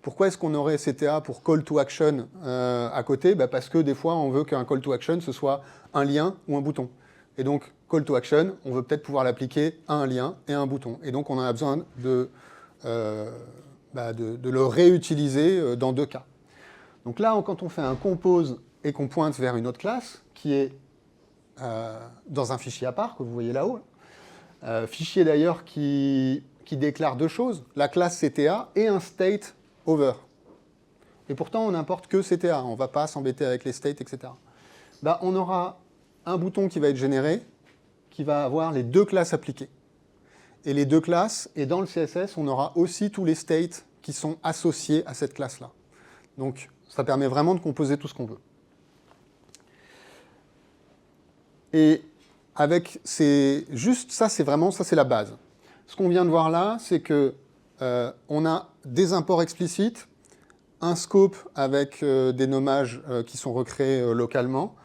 Pourquoi est-ce qu'on aurait CTA pour call to action à côté? Parce que des fois, on veut qu'un call to action, ce soit un lien ou un bouton. Et donc, call to action, on veut peut-être pouvoir l'appliquer à un lien et à un bouton. Et donc, on a besoin de le réutiliser dans deux cas. Donc là, quand on fait un compose et qu'on pointe vers une autre classe, qui est dans un fichier à part, que vous voyez là-haut, fichier d'ailleurs qui déclare deux choses, la classe CTA et un state over. Et pourtant, on n'importe que CTA, on ne va pas s'embêter avec les states, etc. On aura un bouton qui va être généré, qui va avoir les deux classes appliquées. Et les deux classes, et dans le CSS, on aura aussi tous les states qui sont associés à cette classe-là. Donc, ça permet vraiment de composer tout ce qu'on veut. Et avec juste ça, c'est la base. Ce qu'on vient de voir là, c'est que on a des imports explicites, un scope avec des nommages qui sont recréés localement,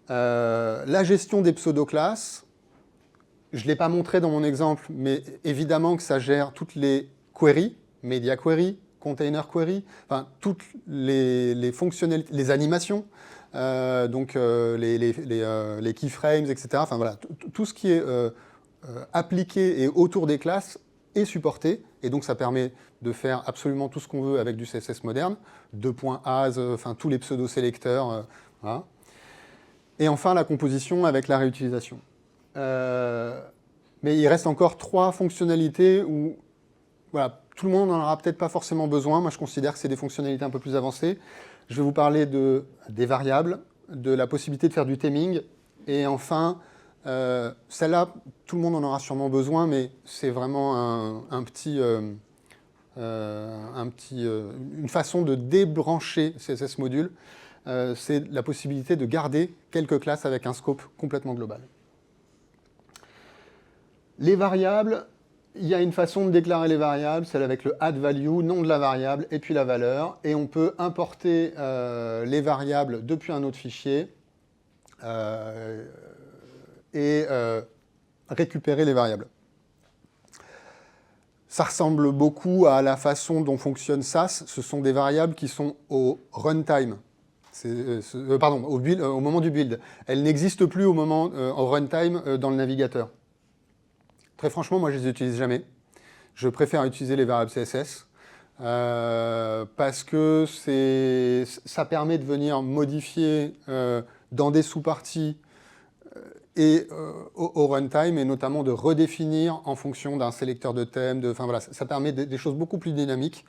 la gestion des pseudo-classes. Je ne l'ai pas montré dans mon exemple, mais évidemment que ça gère toutes les queries, media query, container query, enfin toutes les fonctionnalités, les animations, donc les keyframes, etc. Enfin voilà, tout ce qui est appliqué et autour des classes est supporté, et donc ça permet de faire absolument tout ce qu'on veut avec du CSS moderne, 2.as, enfin tous les pseudo-sélecteurs, voilà. Et enfin la composition avec la réutilisation. Mais il reste encore 3 fonctionnalités où voilà, tout le monde n'en aura peut-être pas forcément besoin. Moi, je considère que c'est des fonctionnalités un peu plus avancées. Je vais vous parler des variables, de la possibilité de faire du theming, et enfin, celle-là, tout le monde en aura sûrement besoin, mais c'est vraiment une façon de débrancher CSS Module. C'est la possibilité de garder quelques classes avec un scope complètement global. Les variables, il y a une façon de déclarer les variables, celle avec le add value, nom de la variable, et puis la valeur. Et on peut importer les variables depuis un autre fichier et récupérer les variables. Ça ressemble beaucoup à la façon dont fonctionne SAS. Ce sont des variables qui sont au runtime. Au moment du build. Elles n'existent plus au runtime dans le navigateur. Très franchement, moi, je les utilise jamais. Je préfère utiliser les variables CSS parce que ça permet de venir modifier dans des sous-parties et au runtime, et notamment de redéfinir en fonction d'un sélecteur de thèmes. Enfin, voilà, ça permet des choses beaucoup plus dynamiques.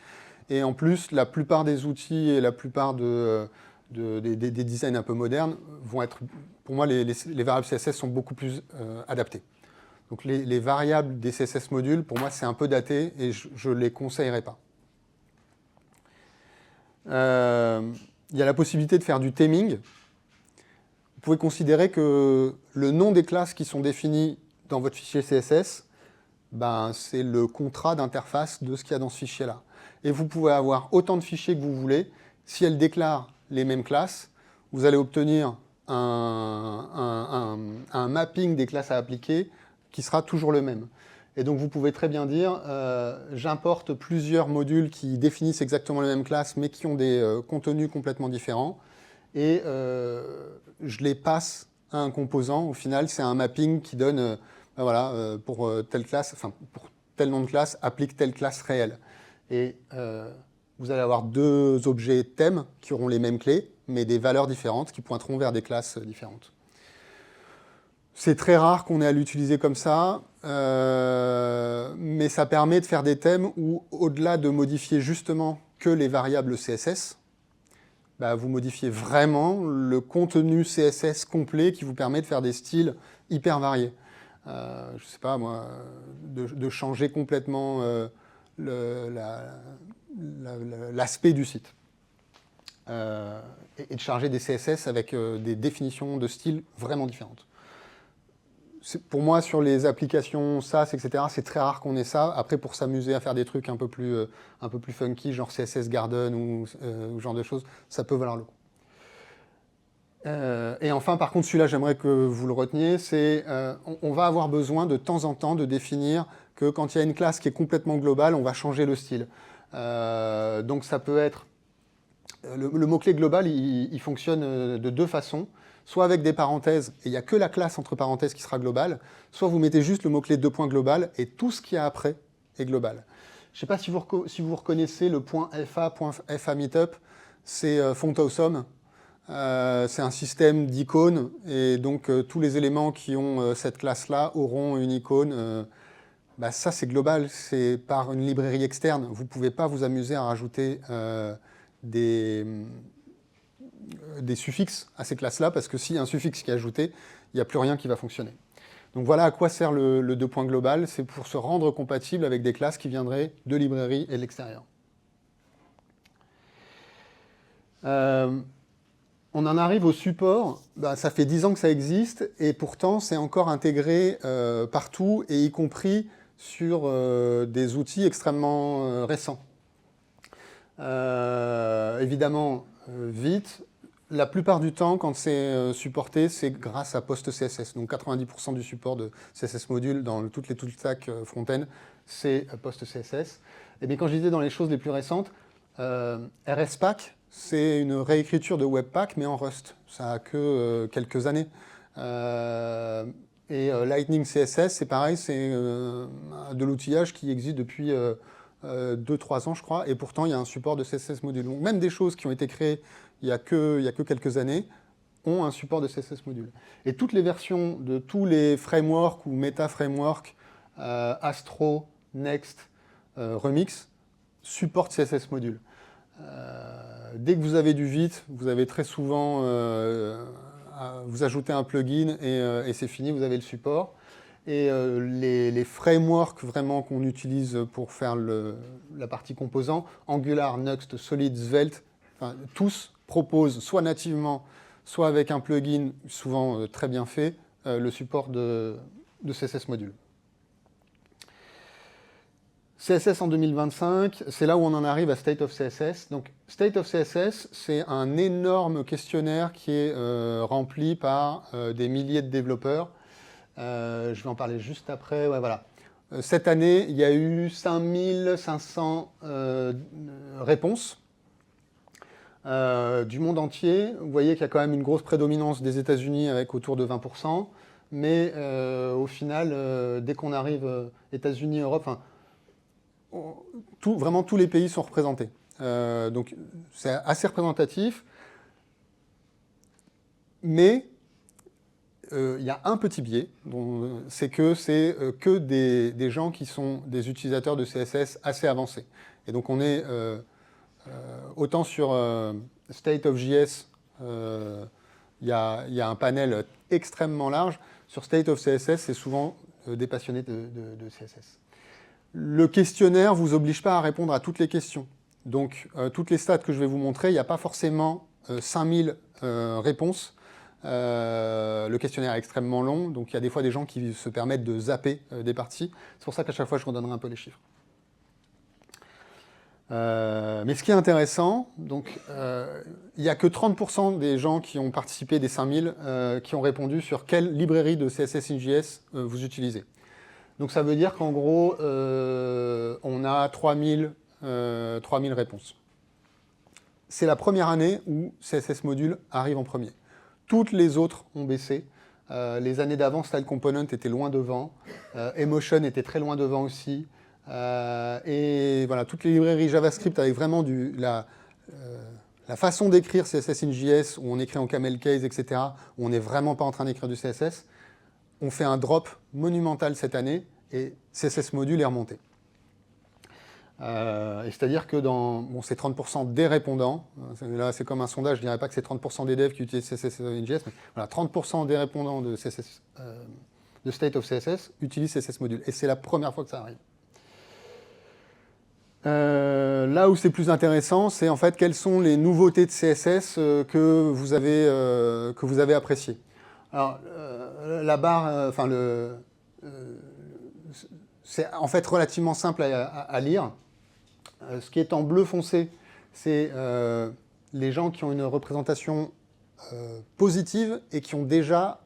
Et en plus, la plupart des outils et la plupart des designs un peu modernes vont être, pour moi, les variables CSS sont beaucoup plus adaptées. Donc les variables des CSS modules, pour moi, c'est un peu daté et je ne les conseillerais pas. Il y a la possibilité de faire du theming. Vous pouvez considérer que le nom des classes qui sont définies dans votre fichier CSS, c'est le contrat d'interface de ce qu'il y a dans ce fichier-là. Et vous pouvez avoir autant de fichiers que vous voulez. Si elles déclarent les mêmes classes, vous allez obtenir un mapping des classes à appliquer qui sera toujours le même. Et donc vous pouvez très bien dire, j'importe plusieurs modules qui définissent exactement les mêmes classes, mais qui ont des contenus complètement différents, et je les passe à un composant. Au final, c'est un mapping qui donne, pour telle classe, enfin pour tel nom de classe, applique telle classe réelle. Et vous allez avoir 2 objets thèmes qui auront les mêmes clés, mais des valeurs différentes qui pointeront vers des classes différentes. C'est très rare qu'on ait à l'utiliser comme ça, mais ça permet de faire des thèmes où, au-delà de modifier justement que les variables CSS, vous modifiez vraiment le contenu CSS complet qui vous permet de faire des styles hyper variés. Je ne sais pas moi, de changer complètement l'aspect du site. Et de charger des CSS avec des définitions de style vraiment différentes. Pour moi, sur les applications SAS, etc., c'est très rare qu'on ait ça. Après, pour s'amuser à faire des trucs un peu plus funky, genre CSS Garden ou ce genre de choses, ça peut valoir le coup. Et enfin, par contre, celui-là, j'aimerais que vous le reteniez, c'est on va avoir besoin de temps en temps de définir que quand il y a une classe qui est complètement globale, on va changer le style. Donc ça peut être... Le mot-clé global, il fonctionne de 2 façons. Soit avec des parenthèses, et il n'y a que la classe entre parenthèses qui sera globale, soit vous mettez juste le mot-clé 2 points global, et tout ce qu'il y a après est global. Je ne sais pas si vous reconnaissez le point .fa meetup, c'est Font Awesome. C'est un système d'icônes, et donc tous les éléments qui ont cette classe-là auront une icône. Ça, c'est global, c'est par une librairie externe. Vous ne pouvez pas vous amuser à rajouter des suffixes à ces classes-là, parce que s'il y a un suffixe qui est ajouté, il n'y a plus rien qui va fonctionner. Donc voilà à quoi sert le 2 points global, c'est pour se rendre compatible avec des classes qui viendraient de librairies et de l'extérieur. On en arrive au support, ça fait 10 ans que ça existe, et pourtant c'est encore intégré partout, et y compris sur des outils extrêmement récents. Évidemment, vite, la plupart du temps, quand c'est supporté, c'est grâce à PostCSS. Donc 90% du support de CSS module dans toutes les toolstacks front-end, c'est PostCSS. Et bien quand je disais dans les choses les plus récentes, RSPack, c'est une réécriture de Webpack, mais en Rust. Ça a que quelques années. Lightning CSS, c'est pareil, c'est de l'outillage qui existe depuis 2-3 ans, je crois, et pourtant il y a un support de CSS module. Donc même des choses qui ont été créées il y a que quelques années ont un support de CSS module. Et toutes les versions de tous les frameworks ou méta-frameworks, Astro, Next, Remix, supportent CSS module. Dès que vous avez du Vite, vous avez très souvent, vous ajoutez un plugin et c'est fini, vous avez le support. Et les frameworks vraiment qu'on utilise pour faire la partie composant, Angular, Next, Solid, Svelte, enfin, tous proposent soit nativement, soit avec un plugin souvent très bien fait, le support de CSS module. CSS en 2025, c'est là où on en arrive à State of CSS. Donc State of CSS, c'est un énorme questionnaire qui est rempli par des milliers de développeurs. Je vais en parler juste après. Ouais, voilà. Cette année, il y a eu 5500 réponses du monde entier. Vous voyez qu'il y a quand même une grosse prédominance des États-Unis avec autour de 20%. Mais au final, dès qu'on arrive États-Unis, Europe, vraiment tous les pays sont représentés. Donc c'est assez représentatif. Mais il y a un petit biais, c'est que des gens qui sont des utilisateurs de CSS assez avancés. Et donc on est autant sur State of JS, il y a un panel extrêmement large. Sur State of CSS, c'est souvent des passionnés de CSS. Le questionnaire ne vous oblige pas à répondre à toutes les questions. Donc toutes les stats que je vais vous montrer, il n'y a pas forcément 5000 réponses. Le questionnaire est extrêmement long, donc il y a des fois des gens qui se permettent de zapper des parties. C'est pour ça qu'à chaque fois, je redonnerai un peu les chiffres. Mais ce qui est intéressant, donc, il n'y a que 30% des gens qui ont participé des 5000 qui ont répondu sur quelle librairie de CSS in JS vous utilisez. Donc ça veut dire qu'en gros, on a 3000 réponses. C'est la première année où CSS Module arrive en premier. Toutes les autres ont baissé. Les années d'avant, Style Component était loin devant. Emotion était très loin devant aussi. Et voilà, toutes les librairies JavaScript avec vraiment la façon d'écrire CSS in JS, où on écrit en camel case, etc., où on n'est vraiment pas en train d'écrire du CSS, on fait un drop monumental cette année et CSS Module est remonté. C'est-à-dire que c'est 30% des répondants, là c'est comme un sondage, je ne dirais pas que c'est 30% des devs qui utilisent CSS in JS, mais voilà, 30% des répondants de State of CSS utilisent CSS Module. Et c'est la première fois que ça arrive. Là où c'est plus intéressant, c'est en fait quelles sont les nouveautés de CSS que vous avez appréciées. Alors, la barre, c'est en fait relativement simple à lire. Ce qui est en bleu foncé, c'est les gens qui ont une représentation positive et qui ont déjà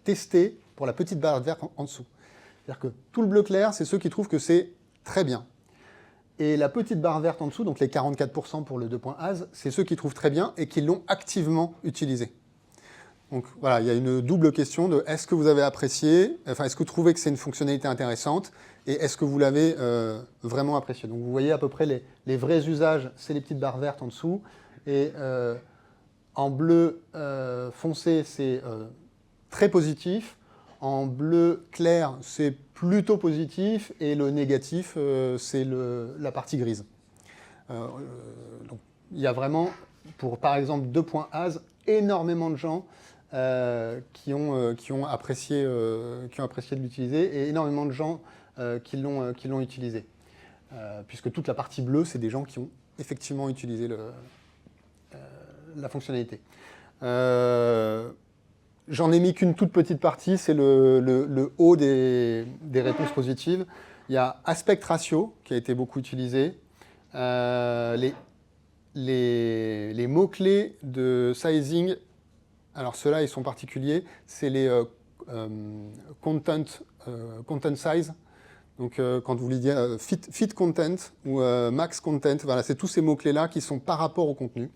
testé pour la petite barre verte en dessous. C'est-à-dire que tout le bleu clair, c'est ceux qui trouvent que c'est très bien. Et la petite barre verte en dessous, donc les 44% pour le 2.as, c'est ceux qui trouvent très bien et qui l'ont activement utilisé. Donc voilà, il y a une double question de est-ce que vous avez apprécié, est-ce que vous trouvez que c'est une fonctionnalité intéressante et est-ce que vous l'avez vraiment apprécié. Donc vous voyez à peu près les vrais usages, c'est les petites barres vertes en dessous. Et en bleu foncé, c'est très positif. En bleu clair, c'est plutôt positif. Et le négatif, c'est la partie grise. Donc, il y a vraiment, pour par exemple 2.as, énormément de gens qui ont apprécié de l'utiliser et énormément de gens qui l'ont utilisé. Puisque toute la partie bleue, c'est des gens qui ont effectivement utilisé la fonctionnalité. J'en ai mis qu'une toute petite partie, c'est le haut des réponses positives. Il y a aspect ratio qui a été beaucoup utilisé. Les mots-clés de sizing, alors ceux-là ils sont particuliers, c'est les content size. Donc quand vous voulez dire fit content ou max content, voilà, c'est tous ces mots-clés-là qui sont par rapport au contenu.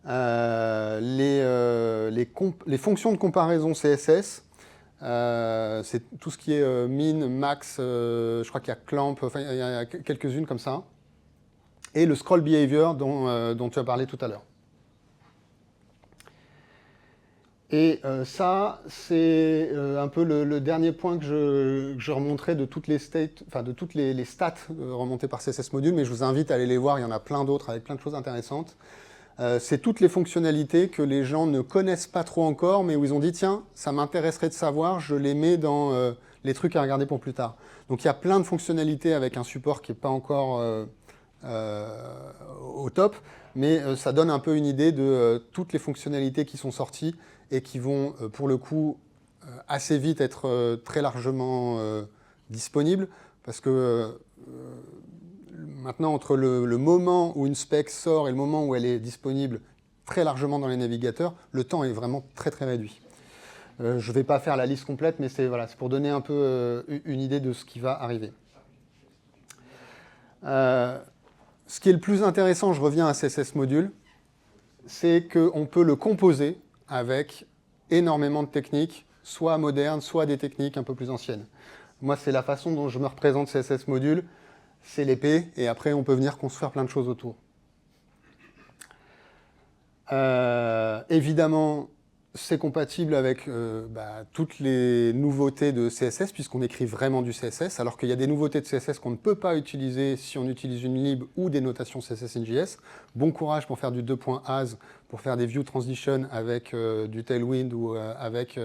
Les fonctions de comparaison CSS, c'est tout ce qui est min, max, je crois qu'il y a clamp, enfin il y a quelques-unes comme ça. Et le scroll behavior dont tu as parlé tout à l'heure. Et ça, c'est un peu le dernier point que je remonterai de toutes les stats remontées par CSS Module, mais je vous invite à aller les voir, il y en a plein d'autres avec plein de choses intéressantes. C'est toutes les fonctionnalités que les gens ne connaissent pas trop encore, mais où ils ont dit, tiens, ça m'intéresserait de savoir, je les mets dans les trucs à regarder pour plus tard. Donc il y a plein de fonctionnalités avec un support qui n'est pas encore au top, mais ça donne un peu une idée de toutes les fonctionnalités qui sont sorties et qui vont, pour le coup, assez vite être très largement disponibles, parce que maintenant, entre le moment où une spec sort et le moment où elle est disponible très largement dans les navigateurs, le temps est vraiment très très réduit. Je ne vais pas faire la liste complète, mais c'est pour donner un peu une idée de ce qui va arriver. Ce qui est le plus intéressant, je reviens à CSS Module, c'est qu'on peut le composer avec énormément de techniques, soit modernes, soit des techniques un peu plus anciennes. Moi, c'est la façon dont je me représente CSS Module. C'est l'épée, et après on peut venir construire plein de choses autour. Évidemment, c'est compatible avec toutes les nouveautés de CSS, puisqu'on écrit vraiment du CSS, alors qu'il y a des nouveautés de CSS qu'on ne peut pas utiliser si on utilise une lib ou des notations CSS in JS. Bon courage pour faire du 2.as, pour faire des view transition avec du Tailwind ou avec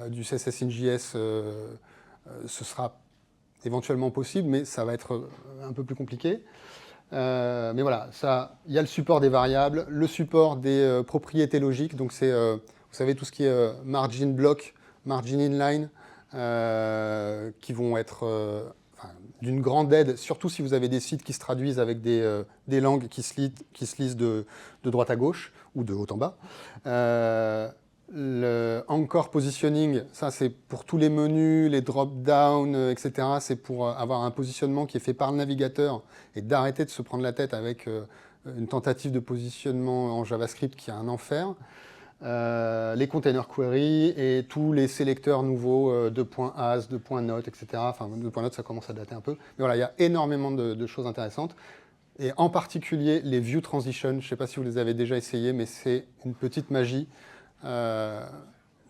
du CSS in JS, ce sera éventuellement possible, mais ça va être un peu plus compliqué. Mais voilà, il y a le support des variables, le support des propriétés logiques, donc c'est, vous savez, tout ce qui est margin block, margin inline, qui vont être d'une grande aide, surtout si vous avez des sites qui se traduisent avec des langues qui se lisent de droite à gauche, ou de haut en bas. Le Anchor Positioning, ça c'est pour tous les menus, les drop-down, etc. C'est pour avoir un positionnement qui est fait par le navigateur et d'arrêter de se prendre la tête avec une tentative de positionnement en JavaScript qui est un enfer. Les container query et tous les sélecteurs nouveaux, 2.as, 2.note, etc. Enfin, 2.note, ça commence à dater un peu. Mais voilà, il y a énormément de choses intéressantes. Et en particulier, les view transition, je ne sais pas si vous les avez déjà essayés, mais c'est une petite magie.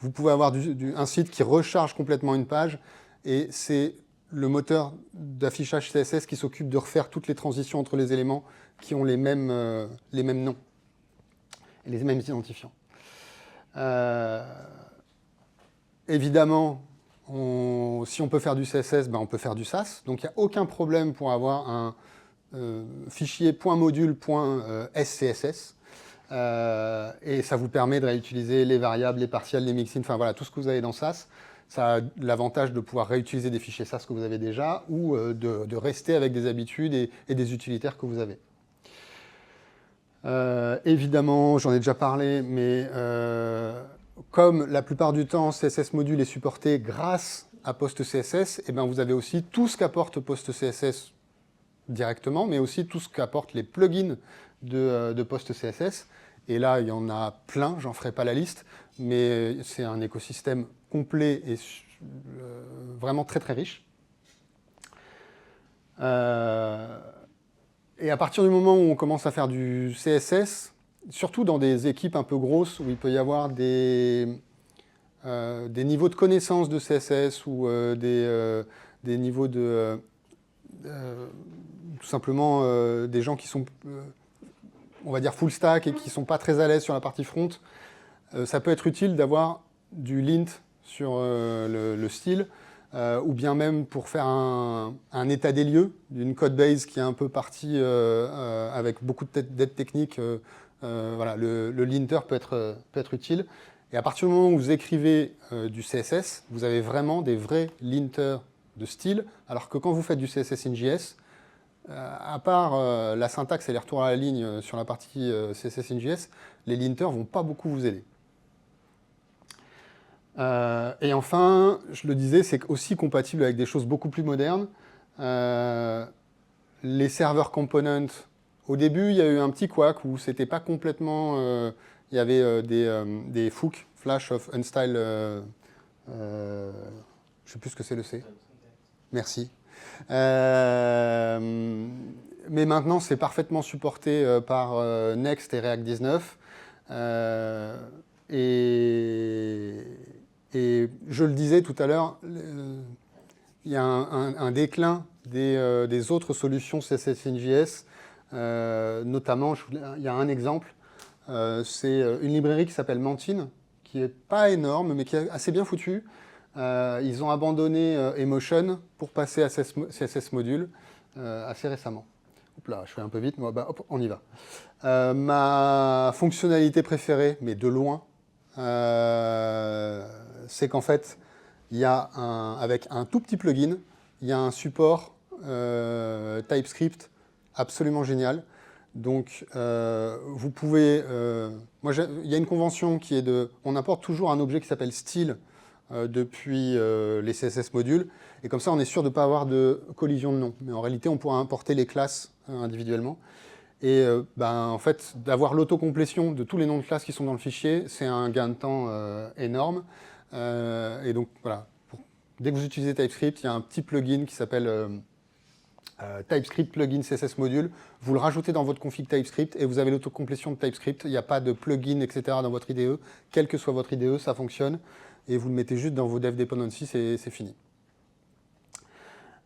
Vous pouvez avoir un site qui recharge complètement une page et c'est le moteur d'affichage CSS qui s'occupe de refaire toutes les transitions entre les éléments qui ont les mêmes noms et les mêmes identifiants. Évidemment, si on peut faire du CSS, on peut faire du SAS. Donc il n'y a aucun problème pour avoir un fichier .module.scss. Et ça vous permet de réutiliser les variables, les partiels, les mixins, enfin voilà, tout ce que vous avez dans SAS. Ça a l'avantage de pouvoir réutiliser des fichiers SAS que vous avez déjà ou de rester avec des habitudes et des utilitaires que vous avez. Évidemment, j'en ai déjà parlé, mais comme la plupart du temps CSS Module est supporté grâce à PostCSS, et vous avez aussi tout ce qu'apporte PostCSS directement, mais aussi tout ce qu'apportent les plugins de PostCSS. Et là, il y en a plein, j'en ferai pas la liste, mais c'est un écosystème complet et vraiment très très riche. Et à partir du moment où on commence à faire du CSS, surtout dans des équipes un peu grosses, où il peut y avoir des niveaux de connaissance de CSS ou des niveaux de... tout simplement des gens qui sont... on va dire full stack et qui ne sont pas très à l'aise sur la partie front, ça peut être utile d'avoir du lint sur le style, ou bien même pour faire un état des lieux d'une code base qui est un peu partie avec beaucoup d'aides techniques. Voilà, le linter peut être utile. Et à partir du moment où vous écrivez du CSS, vous avez vraiment des vrais linters de style, alors que quand vous faites du CSS in JS, à part la syntaxe et les retours à la ligne sur la partie CSS in JS, les linters ne vont pas beaucoup vous aider. Et enfin, je le disais, c'est aussi compatible avec des choses beaucoup plus modernes. Les serveurs components, au début, il y a eu un petit couac où c'était pas complètement... il y avait des FOUC, Flash of Unstyle... je ne sais plus ce que c'est le C. Merci. Mais maintenant, c'est parfaitement supporté par Next et React 19. Et je le disais tout à l'heure, il y a un déclin des autres solutions CSS in JS. Notamment, il y a un exemple, c'est une librairie qui s'appelle Mantine, qui n'est pas énorme, mais qui est assez bien foutue. Ils ont abandonné Emotion pour passer à CSS Module assez récemment. Hop là, je fais un peu vite, mais bah, hop, on y va. Ma fonctionnalité préférée, mais de loin, c'est qu'en fait, il y a avec un tout petit plugin, il y a un support TypeScript absolument génial. Donc, vous pouvez... il y a une convention qui est de... On importe toujours un objet qui s'appelle style depuis les CSS modules. Et comme ça, on est sûr de ne pas avoir de collision de noms. Mais en réalité, on pourra importer les classes individuellement. Et en fait, d'avoir l'autocomplétion de tous les noms de classes qui sont dans le fichier, c'est un gain de temps énorme. Et donc, voilà. Dès que vous utilisez TypeScript, il y a un petit plugin qui s'appelle TypeScript Plugin CSS Module. Vous le rajoutez dans votre config TypeScript et vous avez l'autocomplétion de TypeScript. Il n'y a pas de plugin, etc. dans votre IDE. Quel que soit votre IDE, ça fonctionne. Et vous le mettez juste dans vos dev dependencies, c'est fini.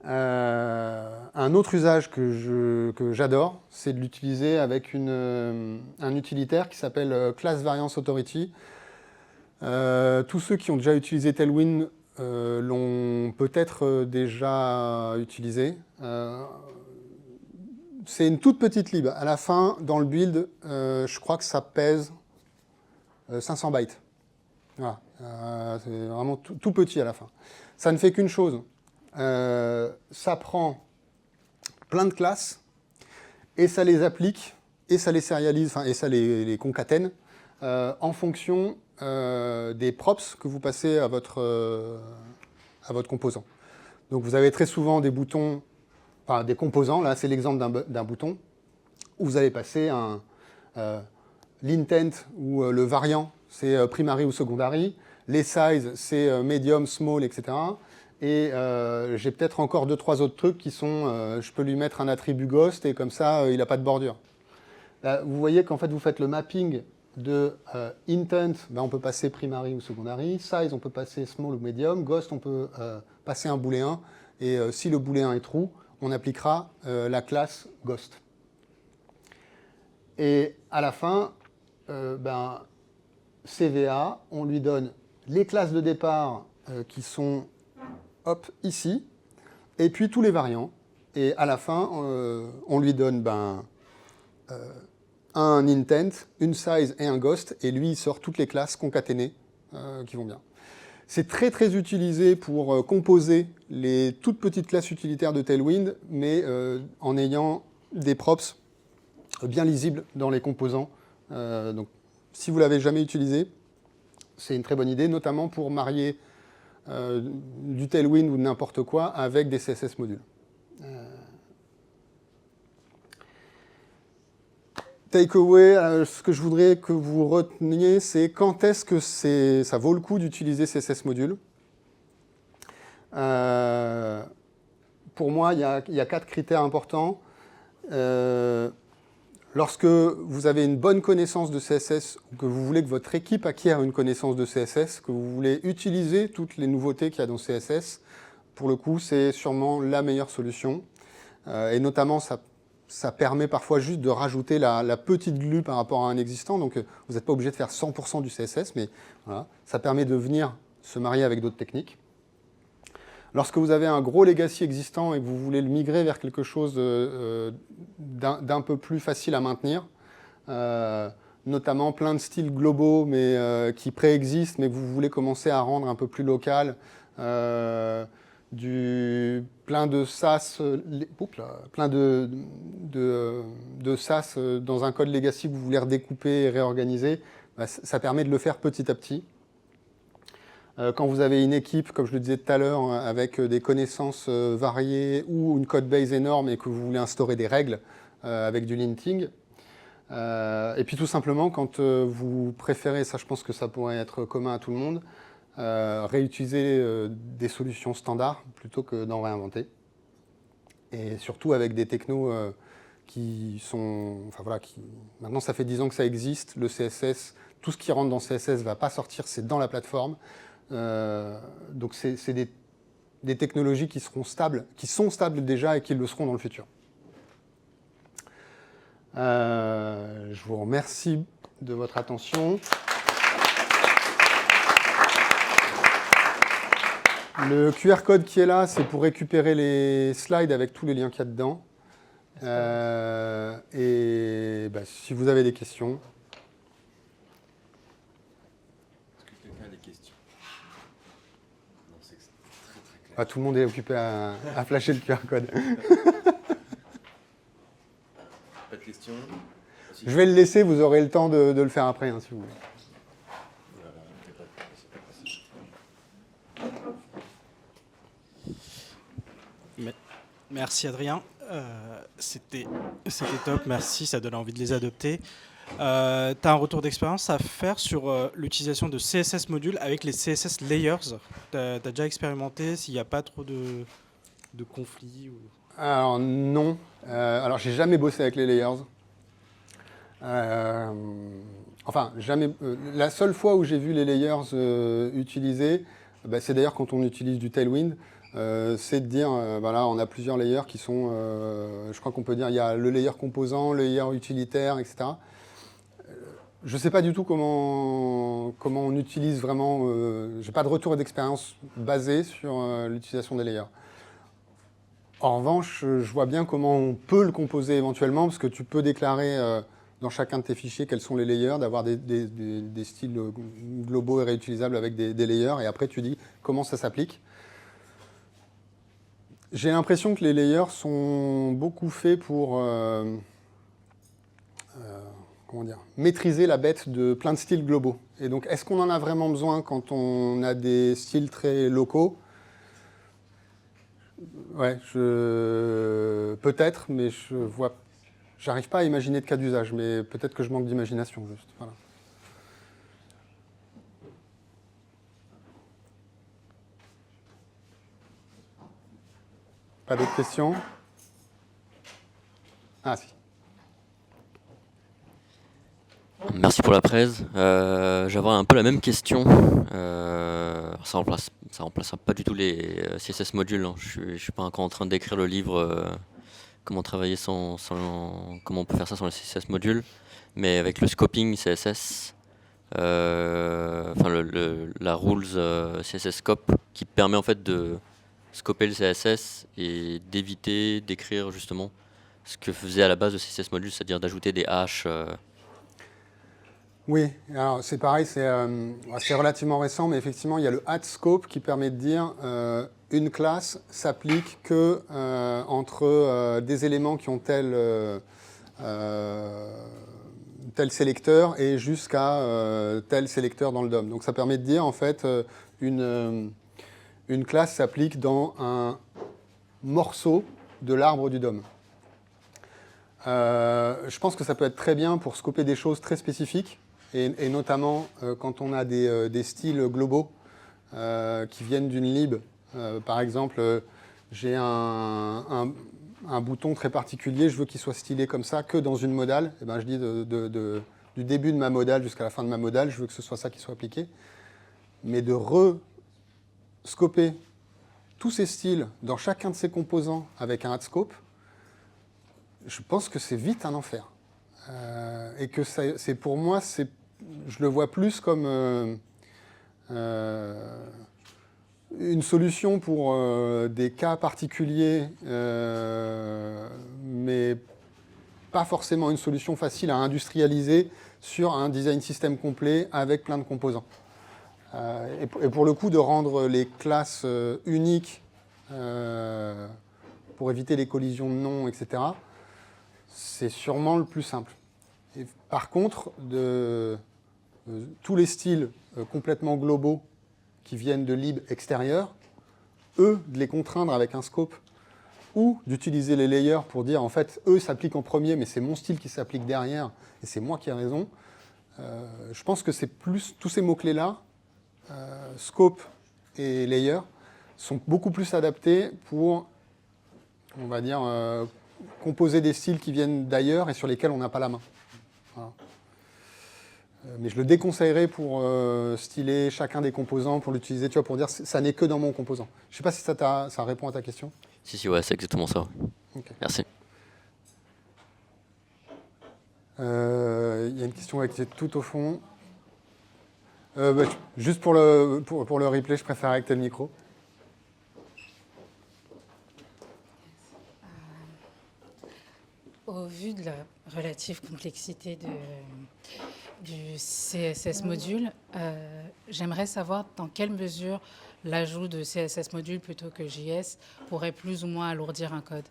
Un autre usage que j'adore, c'est de l'utiliser avec un utilitaire qui s'appelle Class Variance Authority. Tous ceux qui ont déjà utilisé Tailwind l'ont peut-être déjà utilisé. C'est une toute petite lib. À la fin, dans le build, je crois que ça pèse 500 bytes. Voilà. C'est vraiment tout petit à la fin. Ça ne fait qu'une chose. Ça prend plein de classes et ça les applique et ça les sérialise, et ça les concatène en fonction des props que vous passez à votre composant. Donc vous avez très souvent des boutons, enfin des composants, là c'est l'exemple d'un bouton, où vous allez passer l'intent ou le variant, c'est primary ou secondary, les sizes, c'est medium, small, etc. Et j'ai peut-être encore 2-3 autres trucs qui sont, je peux lui mettre un attribut ghost et comme ça, il n'a pas de bordure. Là, vous voyez qu'en fait, vous faites le mapping de intent, on peut passer primary ou secondary, size, on peut passer small ou medium, ghost, on peut passer un booléen, et si le booléen est true, on appliquera la classe ghost. Et à la fin, CVA, on lui donne les classes de départ qui sont ici, et puis tous les variants. Et à la fin, on lui donne un intent, une size et un ghost, et lui, il sort toutes les classes concaténées qui vont bien. C'est très très utilisé pour composer les toutes petites classes utilitaires de Tailwind, mais en ayant des props bien lisibles dans les composants. Donc, si vous ne l'avez jamais utilisé, c'est une très bonne idée, notamment pour marier du Tailwind ou de n'importe quoi avec des CSS modules. Takeaway, ce que je voudrais que vous reteniez, c'est quand est-ce que ça vaut le coup d'utiliser CSS modules. Pour moi, il y a 4 critères importants. Lorsque vous avez une bonne connaissance de CSS, ou que vous voulez que votre équipe acquiert une connaissance de CSS, que vous voulez utiliser toutes les nouveautés qu'il y a dans CSS, pour le coup, c'est sûrement la meilleure solution. Et notamment, ça ça permet parfois juste de rajouter la petite glue par rapport à un existant. Donc, vous n'êtes pas obligé de faire 100% du CSS, mais voilà, ça permet de venir se marier avec d'autres techniques. Lorsque vous avez un gros legacy existant et que vous voulez le migrer vers quelque chose d'un peu plus facile à maintenir, notamment plein de styles globaux mais qui préexistent, mais que vous voulez commencer à rendre un peu plus local, plein de SAS, plein de SAS dans un code legacy que vous voulez redécouper et réorganiser, bah, ça permet de le faire petit à petit. Quand vous avez une équipe, comme je le disais tout à l'heure, avec des connaissances variées ou une code base énorme et que vous voulez instaurer des règles avec du linting. Et puis tout simplement, quand vous préférez, ça je pense que ça pourrait être commun à tout le monde, réutiliser des solutions standards plutôt que d'en réinventer. Et surtout avec des technos qui sont... Enfin voilà, maintenant ça fait 10 ans que ça existe, le CSS, tout ce qui rentre dans CSS ne va pas sortir, c'est dans la plateforme. Donc c'est des technologies qui seront stables, qui sont stables déjà et qui le seront dans le futur. Je vous remercie de votre attention. Le QR code qui est là, c'est pour récupérer les slides avec tous les liens qu'il y a dedans. Et bah, si vous avez des questions. Ah, tout le monde est occupé à flasher le QR code. Pas de questions? Je vais le laisser, vous aurez le temps de le faire après, hein, si vous voulez. Merci Adrien, c'était top, merci, ça donne envie de les adopter. Tu as un retour d'expérience à faire sur l'utilisation de CSS modules avec les CSS layers. Tu as déjà expérimenté s'il n'y a pas trop de conflits ou... Alors non, alors j'ai jamais bossé avec les layers. Enfin, jamais. La seule fois où j'ai vu les layers utilisés, bah, c'est d'ailleurs quand on utilise du Tailwind. C'est de dire, voilà, on a plusieurs layers qui sont, je crois qu'on peut dire, il y a le layer composant, le layer utilitaire, etc. Je ne sais pas du tout comment on utilise vraiment, je n'ai pas de retour d'expérience basé sur l'utilisation des layers. En revanche, je vois bien comment on peut le composer éventuellement, parce que tu peux déclarer dans chacun de tes fichiers quels sont les layers, d'avoir des styles globaux et réutilisables avec des layers, et après tu dis comment ça s'applique. J'ai l'impression que les layers sont beaucoup faits pour comment dire, maîtriser la bête de plein de styles globaux. Et donc, est-ce qu'on en a vraiment besoin quand on a des styles très locaux? Ouais, peut-être, mais j'arrive pas à imaginer de cas d'usage, mais peut-être que je manque d'imagination, juste. Voilà. Pas d'autres questions? Ah, si. Merci pour la presse. J'avais un peu la même question. Ça remplacera pas du tout les CSS modules, hein. Je suis pas encore en train d'écrire le livre comment travailler comment on peut faire ça sans les CSS modules, mais avec le scoping CSS, enfin la rules CSS scope qui permet en fait de scoper le CSS et d'éviter d'écrire justement ce que faisait à la base le CSS module, c'est-à-dire d'ajouter des hashes. Oui, alors c'est pareil, c'est relativement récent, mais effectivement, il y a le add scope qui permet de dire une classe s'applique que entre des éléments qui ont tel sélecteur et jusqu'à tel sélecteur dans le DOM. Donc ça permet de dire, en fait, une classe s'applique dans un morceau de l'arbre du DOM. Je pense que ça peut être très bien pour scoper des choses très spécifiques, et notamment quand on a des styles globaux qui viennent d'une lib. Par exemple, j'ai un bouton très particulier, je veux qu'il soit stylé comme ça, que dans une modale. Et ben, je dis du début de ma modale jusqu'à la fin de ma modale, je veux que ce soit ça qui soit appliqué. Mais de re-scoper tous ces styles dans chacun de ces composants avec un add scope, je pense que c'est vite un enfer. Et que c'est pour moi, je le vois plus comme une solution pour des cas particuliers, mais pas forcément une solution facile à industrialiser sur un design system complet avec plein de composants. Et pour le coup, de rendre les classes uniques pour éviter les collisions de noms, etc., c'est sûrement le plus simple. Et par contre, tous les styles complètement globaux qui viennent de lib extérieur, eux, de les contraindre avec un scope ou d'utiliser les layers pour dire, en fait, eux s'appliquent en premier, mais c'est mon style qui s'applique derrière, et c'est moi qui ai raison. Je pense que c'est plus tous ces mots-clés-là, scope et layer, sont beaucoup plus adaptés pour, on va dire, composer des styles qui viennent d'ailleurs et sur lesquels on n'a pas la main. Voilà. Mais je le déconseillerais pour styler chacun des composants, pour l'utiliser, tu vois, pour dire ça n'est que dans mon composant. Je ne sais pas si ça répond à ta question. Si, ouais, c'est exactement ça. Okay. Merci. Il y a une question qui est tout au fond. Juste pour le replay, je préfère avec tel micro. Au vu de la relative complexité du CSS module, j'aimerais savoir dans quelle mesure l'ajout de CSS module plutôt que JS pourrait plus ou moins alourdir un code.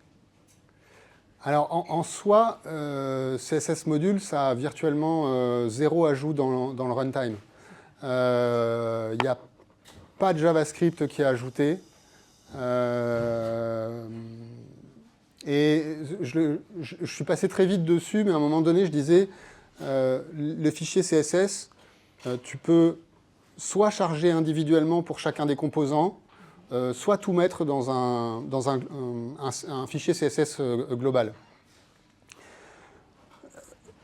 Alors en soi, CSS module, ça a virtuellement zéro ajout dans le runtime. Il n'y a pas de JavaScript qui est ajouté. Et je suis passé très vite dessus, mais à un moment donné, je disais, le fichier CSS, tu peux soit charger individuellement pour chacun des composants, soit tout mettre dans un fichier CSS global.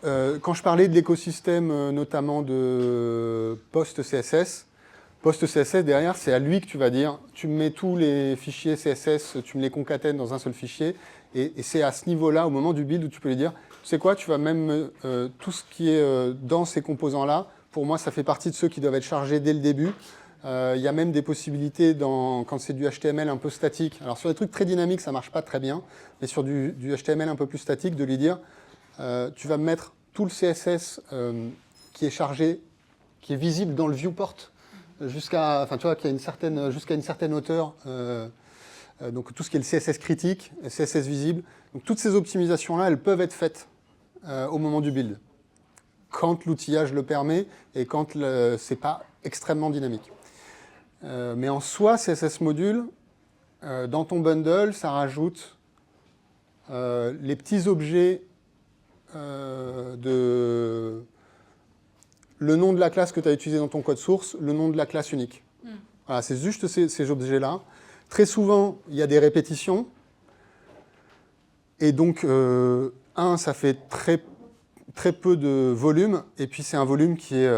Quand je parlais de l'écosystème, notamment de PostCSS, PostCSS, derrière, c'est à lui que tu vas dire, tu me mets tous les fichiers CSS, tu me les concatènes dans un seul fichier, et c'est à ce niveau-là, au moment du build, où tu peux lui dire, tu sais quoi, tu vas même, tout ce qui est dans ces composants-là, pour moi, ça fait partie de ceux qui doivent être chargés dès le début. Il y a même des possibilités, quand c'est du HTML un peu statique. Alors sur des trucs très dynamiques, ça ne marche pas très bien, mais sur du HTML un peu plus statique, de lui dire, tu vas me mettre tout le CSS qui est chargé, qui est visible dans le viewport, jusqu'à une certaine hauteur, donc tout ce qui est le CSS critique, le CSS visible. Donc toutes ces optimisations-là, elles peuvent être faites au moment du build, quand l'outillage le permet et quand ce n'est pas extrêmement dynamique. Mais en soi, CSS module, dans ton bundle, ça rajoute les petits objets le nom de la classe que tu as utilisé dans ton code source, le nom de la classe unique. Voilà, c'est juste ces objets-là. Très souvent, il y a des répétitions. Et donc, ça fait très peu de volume. Et puis, c'est un volume qui est...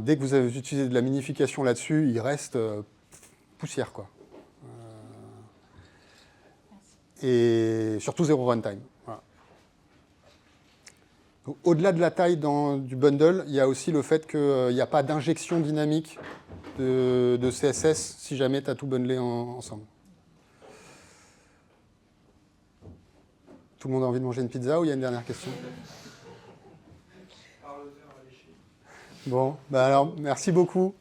dès que vous avez utilisé de la minification là-dessus, il reste poussière, quoi. Et surtout, zéro runtime. Voilà. Au-delà de la taille du bundle, il y a aussi le fait qu'il n'y a pas d'injection dynamique de CSS si jamais tu as tout bundlé ensemble. Tout le monde a envie de manger une pizza ou il y a une dernière question? Bon, alors merci beaucoup.